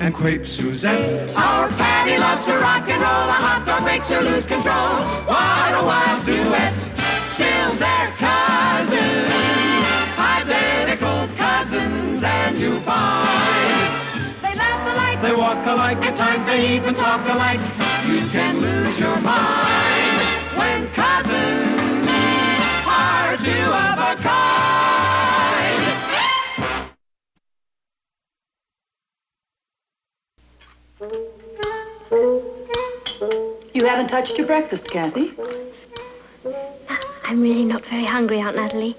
and crepe Suzette. Our Patty loves to rock and roll. A hot dog makes her lose control. What a wild duet. Still they're cousins, identical cousins, and you find they laugh alike, they walk alike, at times they even talk alike. You can lose your mind when cousins are two of a kind. You haven't touched your breakfast, Kathy. I'm really not very hungry, Aunt Natalie.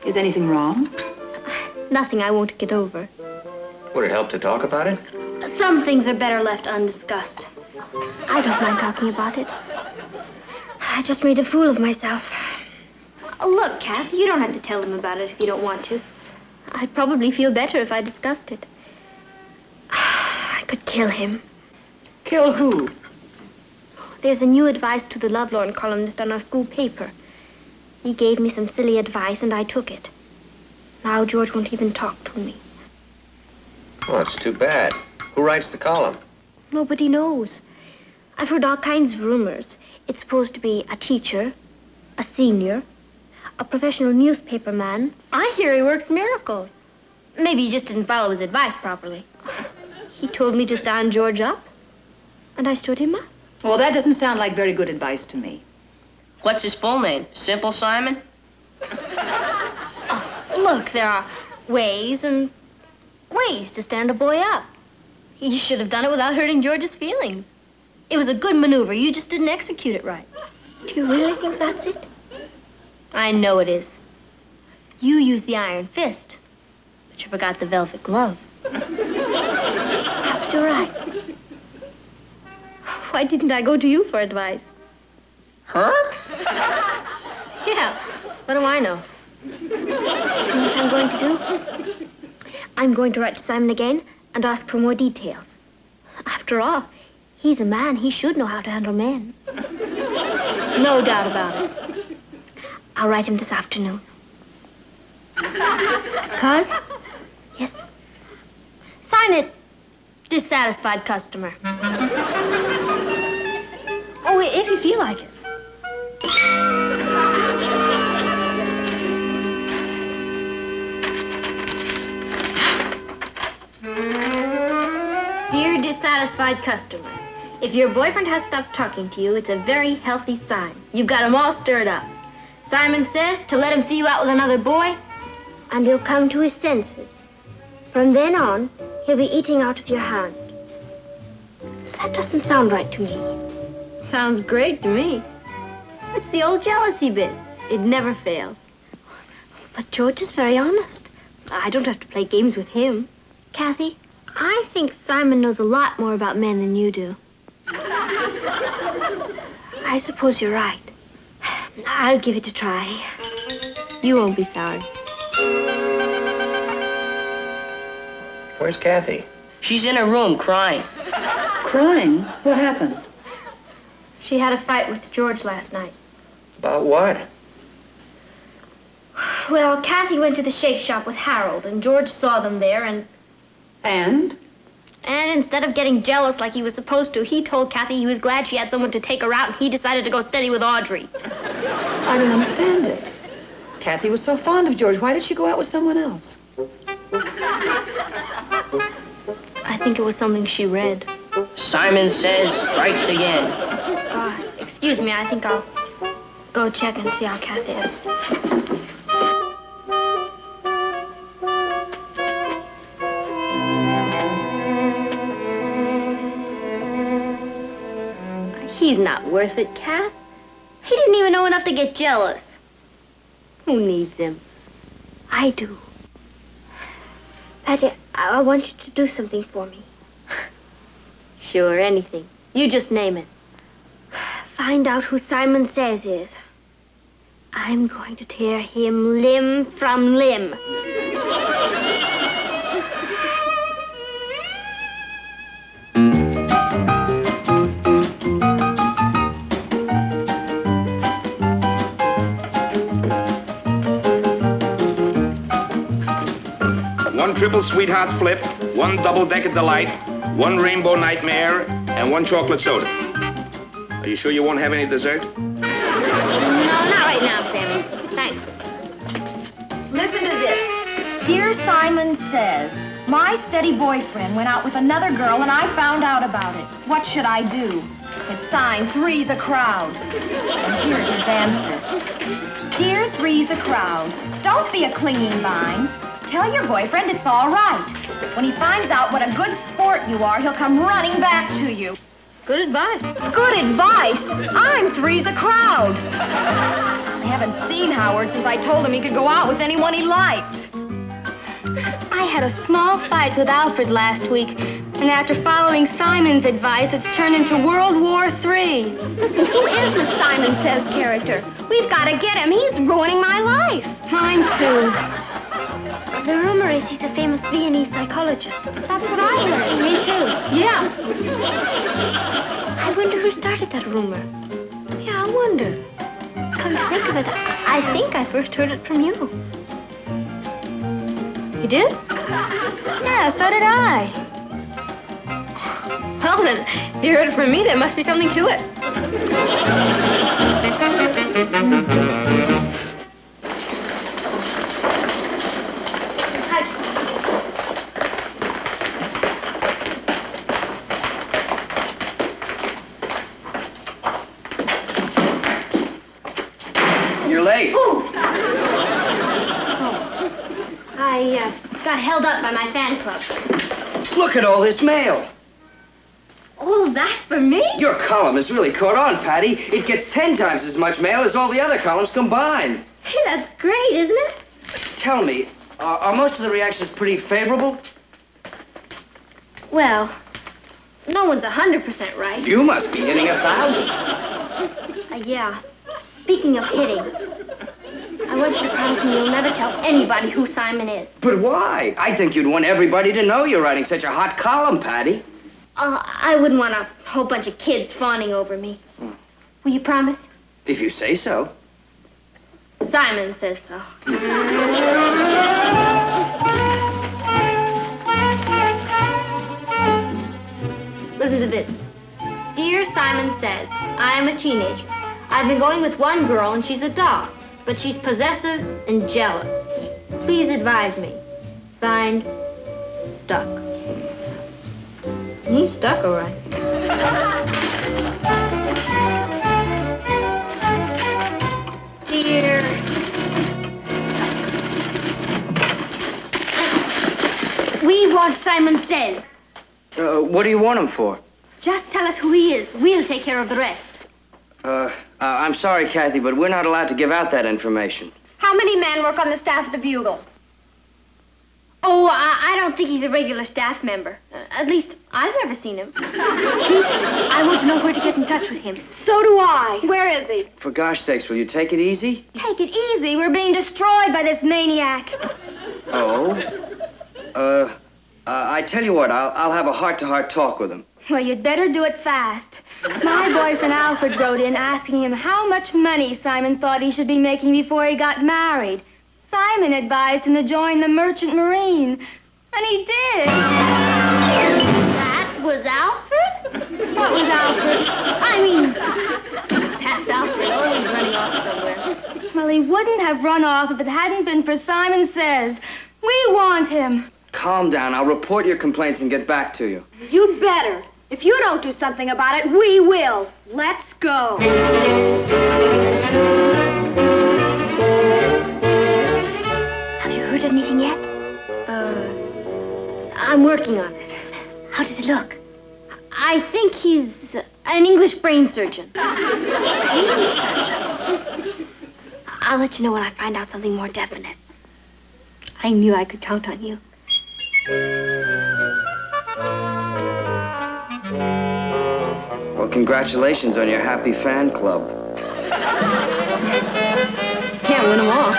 Is anything wrong? Nothing I won't get over. Would it help to talk about it? Some things are better left undiscussed. I don't mind talking about it. I just made a fool of myself. Oh, look, Kath, you don't have to tell them about it if you don't want to. I'd probably feel better if I discussed it. I could kill him. Kill who? There's a new advice to the lovelorn columnist on our school paper. He gave me some silly advice, and I took it. Now George won't even talk to me. Oh, it's too bad. Who writes the column? Nobody knows. I've heard all kinds of rumors. It's supposed to be a teacher, a senior, a professional newspaper man. I hear he works miracles. Maybe he just didn't follow his advice properly. He told me to stand George up, and I stood him up. Well, that doesn't sound like very good advice to me. What's his full name? Simple Simon? Look, there are ways and ways to stand a boy up. You should have done it without hurting George's feelings. It was a good maneuver. You just didn't execute it right. Do you really think that's it? I know it is. You used the iron fist, but you forgot the velvet glove. Perhaps you're right. Why didn't I go to you for advice? Her? Yeah, what do I know? You know what I'm going to do? I'm going to write to Simon again and ask for more details. After all, he's a man. He should know how to handle men. No doubt about it. I'll write him this afternoon. Cuz? Yes? Sign it. Dissatisfied customer. Oh, if you feel like it. Dear dissatisfied customer, if your boyfriend has stopped talking to you, it's a very healthy sign. You've got him all stirred up. Simon says to let him see you out with another boy, and he'll come to his senses. From then on, he'll be eating out of your hand. That doesn't sound right to me. Sounds great to me. It's the old jealousy bit. It never fails. But George is very honest. I don't have to play games with him. Kathy, I think Simon knows a lot more about men than you do. I suppose you're right. I'll give it a try. You won't be sorry. Where's Kathy? She's in her room crying. Crying? What happened? She had a fight with George last night. About what? Well, Kathy went to the shake shop with Harold, and George saw them there, and instead of getting jealous like he was supposed to, he told Kathy he was glad she had someone to take her out, and he decided to go steady with Audrey. I don't understand it. Kathy was so fond of George. Why did she go out with someone else? I think it was something she read. Simon says strikes again. Excuse me, I think I'll go check and see how Kathy is. He's not worth it, Kath. He didn't even know enough to get jealous. Who needs him? I do. Patty, I want you to do something for me. Sure, anything. You just name it. Find out who Simon Says is. I'm going to tear him limb from limb. One triple sweetheart flip, one double-decker delight, one rainbow nightmare, and one chocolate soda. Are you sure you won't have any dessert? No, not right now, Sammy. Thanks. Listen to this. Dear Simon Says, my steady boyfriend went out with another girl and I found out about it. What should I do? It's signed Three's a Crowd. And here's his answer. Dear Three's a Crowd, don't be a clinging vine. Tell your boyfriend it's all right. When he finds out what a good sport you are, he'll come running back to you. Good advice. Good advice? I'm Three's a Crowd. I haven't seen Howard since I told him he could go out with anyone he liked. I had a small fight with Alfred last week, and after following Simon's advice, it's turned into World War III. Listen, who is this Simon Says character? We've got to get him. He's ruining my life. Mine, too. The rumor is he's a famous Viennese psychologist. That's what I heard. Me, too. Yeah. I wonder who started that rumor. Yeah, I wonder. Come to think of it, I think I first heard it from you. You did? Yeah, so did I. Well, then, if you heard it from me, there must be something to it. late. Ooh. I got held up by my fan club. Look at all this mail. All that for me? Your column has really caught on, Patty. It gets 10 times as much mail as all the other columns combined. Hey, that's great, isn't it? Tell me, are most of the reactions pretty favorable? Well, no one's 100% right. You must be hitting 1,000. Yeah. Speaking of hitting, I want you to promise me you'll never tell anybody who Simon is. But why? I think you'd want everybody to know you're writing such a hot column, Patty. I wouldn't want a whole bunch of kids fawning over me. Will you promise? If you say so. Simon says so. Listen to this. Dear Simon says, I am a teenager. I've been going with one girl and she's a doll, but she's possessive and jealous. Please advise me. Signed, Stuck. He's stuck, all right. Dear Stuck. We want Simon Says. What do you want him for? Just tell us who he is. We'll take care of the rest. I'm sorry, Kathy, but we're not allowed to give out that information. How many men work on the staff of the Bugle? Oh, I don't think he's a regular staff member. At least, I've never seen him. Please, I want to know where to get in touch with him. So do I. Where is he? For gosh sakes, will you take it easy? Take it easy. We're being destroyed by this maniac. Oh? I tell you what, I'll have a heart-to-heart talk with him. Well, you'd better do it fast. My boyfriend Alfred wrote in asking him how much money Simon thought he should be making before he got married. Simon advised him to join the Merchant Marine, and he did. That was Alfred? What was Alfred? I mean, that's Alfred, always running off somewhere. Well, he wouldn't have run off if it hadn't been for Simon Says. We want him. Calm down. I'll report your complaints and get back to you. You'd better. If you don't do something about it, we will. Let's go. Have you heard anything yet? I'm working on it. How does it look? I think he's an English brain surgeon. Brain surgeon? I'll let you know when I find out something more definite. I knew I could count on you. Well, congratulations on your happy fan club. Can't win them all.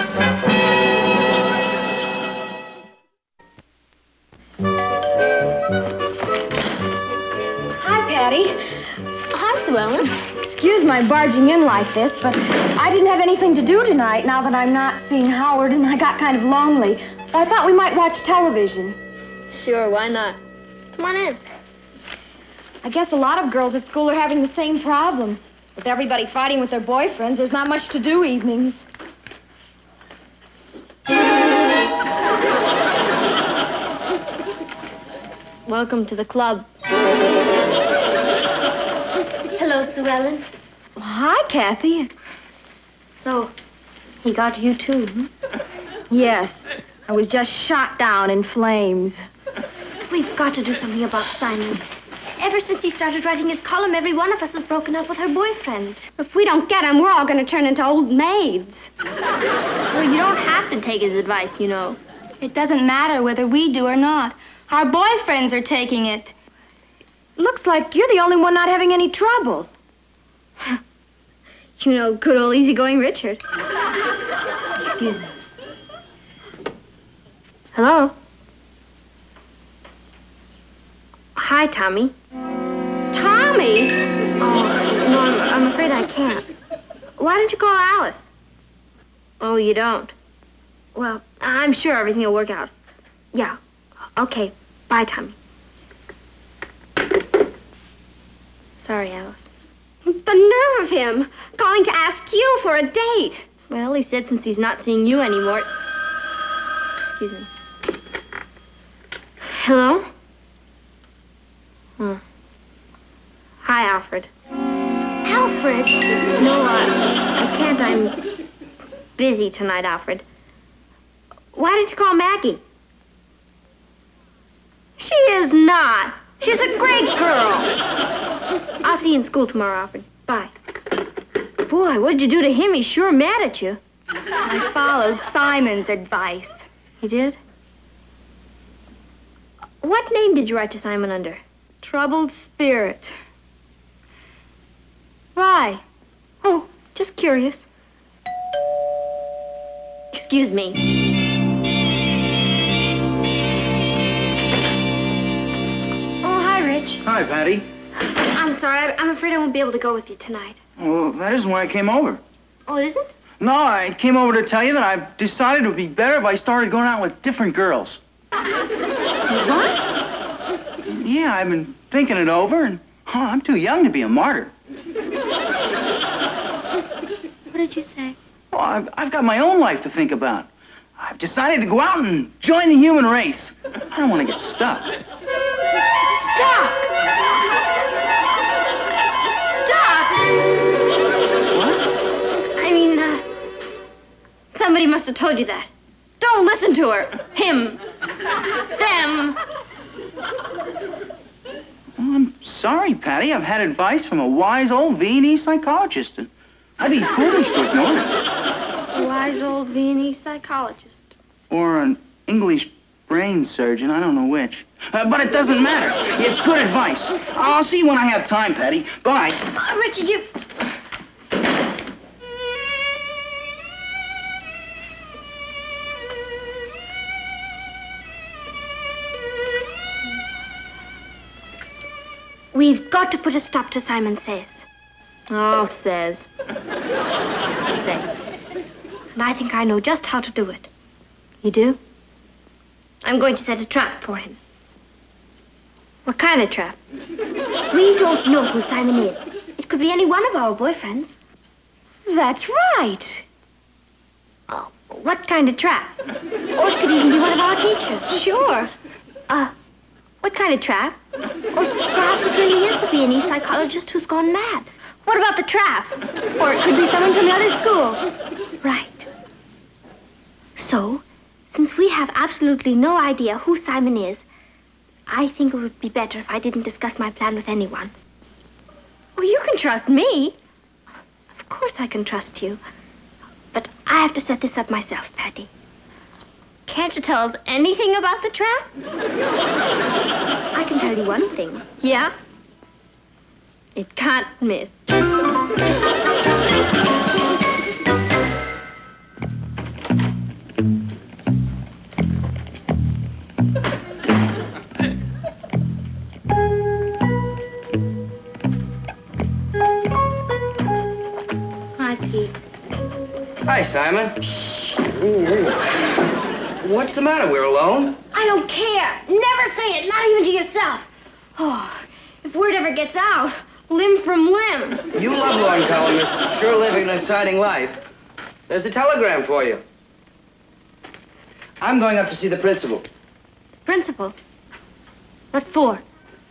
Hi, Patty. Hi, Sue Ellen. Excuse my barging in like this, but I didn't have anything to do tonight now that I'm not seeing Howard, and I got kind of lonely. I thought we might watch television. Sure, why not? Come on in. I guess a lot of girls at school are having the same problem. With everybody fighting with their boyfriends, there's not much to do evenings. Welcome to the club. Hello, Sue Ellen. Hi, Kathy. So, he got you too, hmm? Yes, I was just shot down in flames. We've got to do something about Simon. Ever since he started writing his column, every one of us has broken up with her boyfriend. If we don't get him, we're all going to turn into old maids. Well, you don't have to take his advice, you know. It doesn't matter whether we do or not. Our boyfriends are taking it. Looks like you're the only one not having any trouble. You know, good old easygoing Richard. Excuse me. Hello? Hi, Tommy. Tommy? Oh, no, I'm afraid I can't. Why don't you call Alice? Oh, you don't? Well, I'm sure everything will work out. Yeah. Okay. Bye, Tommy. Sorry, Alice. The nerve of him, calling to ask you for a date. Well, he said since he's not seeing you anymore... Excuse me. Hello? Hi, Alfred. Alfred? No, I can't. busy tonight, Alfred. Why didn't you call Maggie? She is not. She's a great girl. I'll see you in school tomorrow, Alfred. Bye. Boy, what'd you do to him? He's sure mad at you. I followed Simon's advice. You did? What name did you write to Simon under? Troubled spirit. Why? Oh, just curious. Excuse me. Oh, hi, Rich. Hi, Patty. I'm sorry. I'm afraid I won't be able to go with you tonight. Well, that isn't why I came over. Oh, it isn't? No, I came over to tell you that I've decided it would be better if I started going out with different girls. What? Yeah, I've been thinking it over, and I'm too young to be a martyr. What did you say? Well, I've got my own life to think about. I've decided to go out and join the human race. I don't want to get stuck. Stop! Stop! What? I mean, somebody must have told you that. Don't listen to her. Him. Them. Well, I'm sorry, Patty. I've had advice from a wise old V&E psychologist, and I'd be foolish to ignore it. A wise old V&E psychologist. Or an English brain surgeon, I don't know which. But it doesn't matter. It's good advice. I'll see you when I have time, Patty. Bye. Richard, you... We've got to put a stop to Simon Says. Oh, Says. Say. And I think I know just how to do it. You do? I'm going to set a trap for him. What kind of trap? We don't know who Simon is. It could be any one of our boyfriends. That's right. Oh, what kind of trap? Or it could even be one of our teachers. Sure. What kind of trap? Or perhaps it really is the V&E psychologist who's gone mad. What about the trap? Or it could be someone from another school. Right. So, since we have absolutely no idea who Simon is, I think it would be better if I didn't discuss my plan with anyone. Well, you can trust me. Of course I can trust you. But I have to set this up myself, Patty. Can't you tell us anything about the trap? I can tell you one thing. Yeah? It can't miss. Hi, Pete. Hi, Simon. Shh. Ooh. What's the matter? We're alone? I don't care. Never say it, not even to yourself. Oh, if word ever gets out, limb from limb. You lovelorn columnists sure living an exciting life. There's a telegram for you. I'm going up to see the principal. Principal? What for?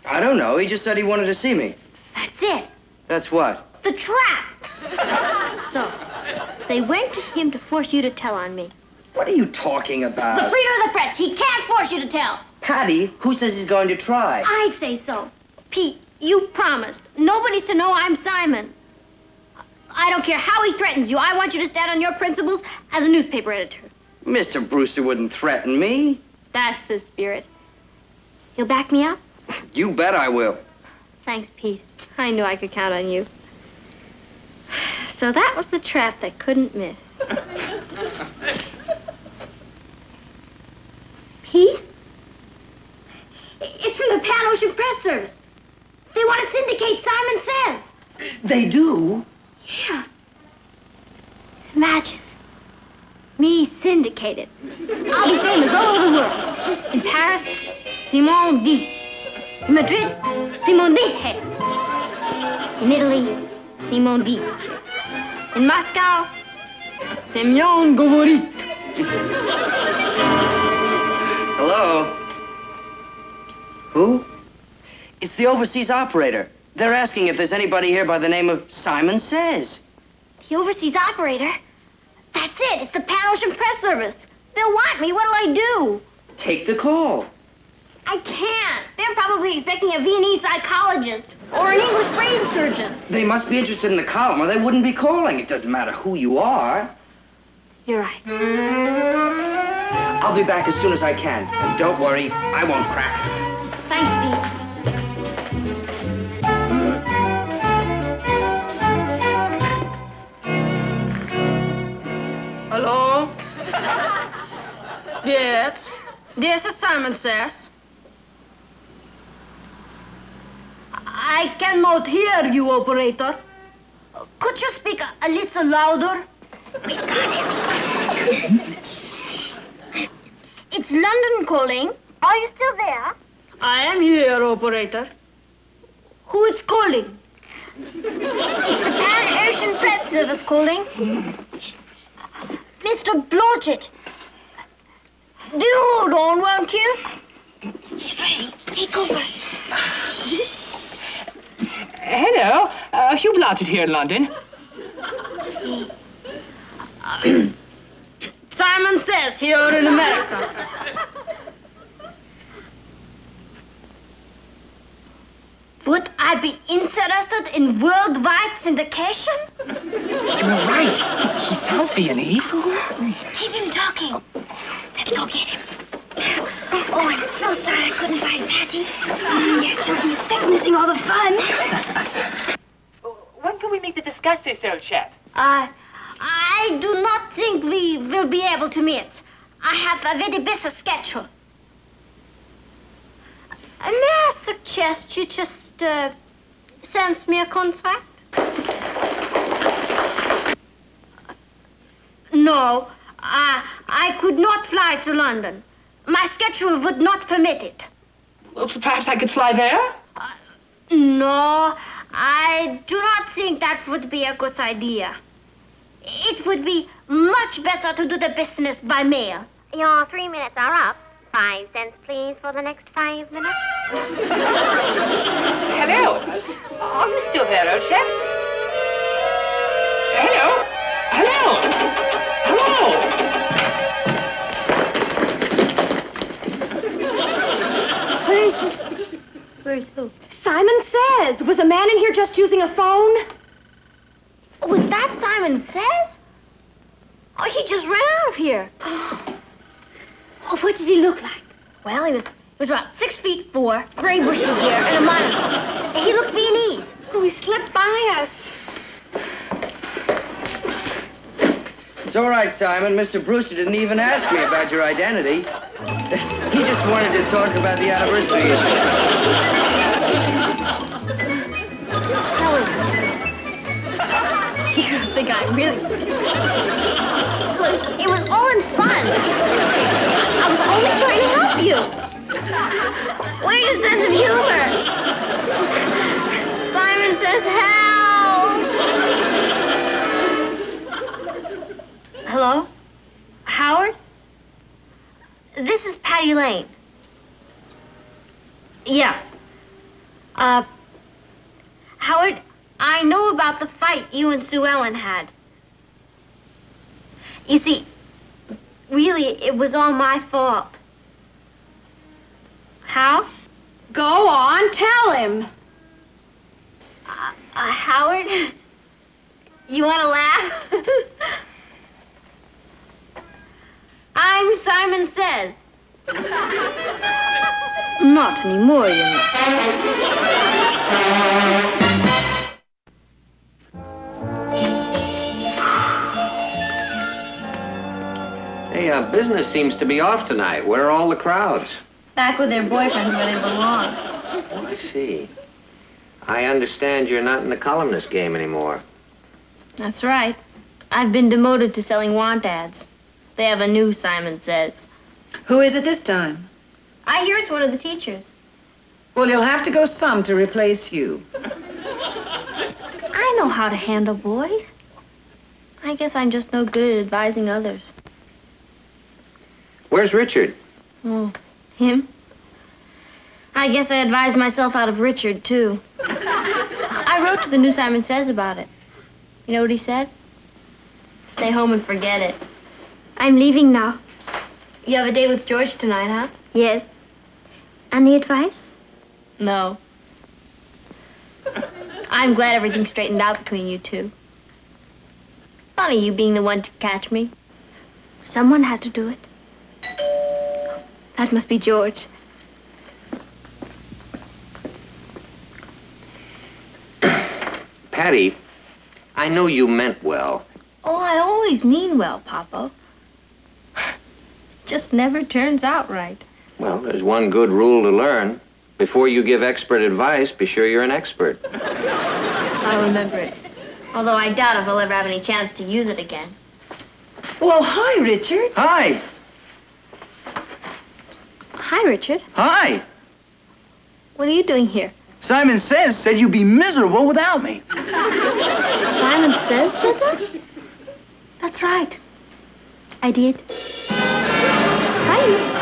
I don't know. He just said he wanted to see me. That's it. That's what? The trap. So, they went to him to force you to tell on me. What are you talking about? The freedom of the press. He can't force you to tell. Patty, who says he's going to try? I say so. Pete, you promised. Nobody's to know I'm Simon. I don't care how he threatens you. I want you to stand on your principles as a newspaper editor. Mr. Brewster wouldn't threaten me. That's the spirit. You'll back me up? You bet I will. Thanks, Pete. I knew I could count on you. So that was the trap that couldn't miss. Pete? It's from the Pan Ocean Press Service. They want to syndicate Simon Says. They do? Yeah. Imagine. Me syndicated. I'll be famous all over the world. In Paris, Simon dit. In Madrid, Simon dit. In Italy, Simon dice. In Moscow, Semyon Govorit. Hello? Who? It's the overseas operator. They're asking if there's anybody here by the name of Simon Says. The overseas operator? That's it. It's the Pan Ocean Press Service. They'll want me. What'll I do? Take the call. I can't. They're probably expecting a Viennese psychologist or an English brain surgeon. They must be interested in the column, or they wouldn't be calling. It doesn't matter who you are. You're right. I'll be back as soon as I can. And don't worry, I won't crack. Thanks, Pete. Hello? Yes? This is Simon Says. I cannot hear you, operator. Could you speak a little louder? We got him. It's London calling. Are you still there? I am here, operator. Who is calling? It's the Pan Ocean Press Service calling. Mr. Blodgett. Do hold on, won't you? He's ready. Take over. Hello. Hugh Blodgett here in London. Simon Says here in America. Would I be interested in worldwide syndication? You're right. He sounds Viennese. Keep him talking. Let's go get him. Oh, I'm so sorry I couldn't find Patty. Yes, sure, he's missing all the fun. When can we meet to discuss this, old chap? I do not think we will be able to meet. I have a very busy schedule. May I suggest you just send me a contract? No, I could not fly to London. My schedule would not permit it. Well, perhaps I could fly there? No, I do not think that would be a good idea. It would be much better to do the business by mail. Your 3 minutes are up. 5 cents, please, for the next 5 minutes. Hello. Are you still there, old chap? Hello? Hello? Hello? Where is he? Where's who? Simon Says. Was a man in here just using a phone? Was that Simon Says? Oh, he just ran out of here. Oh, what did he look like? Well, he was about 6'4", gray bushy hair, and a monocle. He looked Viennese. Oh, he slipped by us. It's all right, Simon. Mr. Brewster didn't even ask me about your identity. He just wanted to talk about the anniversary issue. You think I'm really... Look, it was all in fun. I was only trying to help you. Where's your sense of humor? Simon Says help. Hello? Howard? This is Patty Lane. Yeah. Howard, I know about the fight you and Sue Ellen had. You see, really, it was all my fault. How? Go on, tell him. Howard, you want to laugh? I'm Simon Says. Not anymore, you know. Hey, business seems to be off tonight. Where are all the crowds? Back with their boyfriends where they belong. Oh, I see. I understand you're not in the columnist game anymore. That's right. I've been demoted to selling want ads. They have a new Simon Says. Who is it this time? I hear it's one of the teachers. Well, you'll have to go some to replace you. I know how to handle boys. I guess I'm just no good at advising others. Where's Richard? Oh, him? I guess I advised myself out of Richard, too. I wrote to the new Simon Says about it. You know what he said? Stay home and forget it. I'm leaving now. You have a date with George tonight, huh? Yes. Any advice? No. I'm glad everything's straightened out between you two. Funny you being the one to catch me. Someone had to do it. That must be George. Patty, I know you meant well. Oh, I always mean well, Papa. Just never turns out right. Well, there's one good rule to learn. Before you give expert advice, be sure you're an expert. I'll remember it. Although I doubt if I'll ever have any chance to use it again. Well, hi, Richard. Hi. Hi, Richard. Hi. What are you doing here? Simon said you'd be miserable without me. Simon said that? That's right. I did. Hi.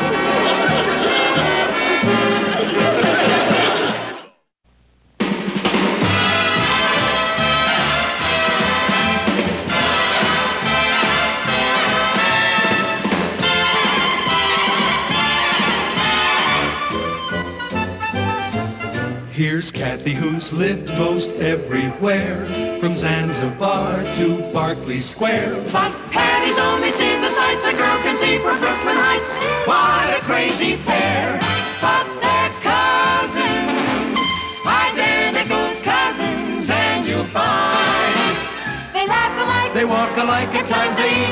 Here's Kathy, who's lived most everywhere, from Zanzibar to Berkeley Square. But Patty's only seen the sights a girl can see from Brooklyn Heights. What a crazy pair. But they're cousins, identical cousins, and you'll find they laugh alike, They walk alike, at times they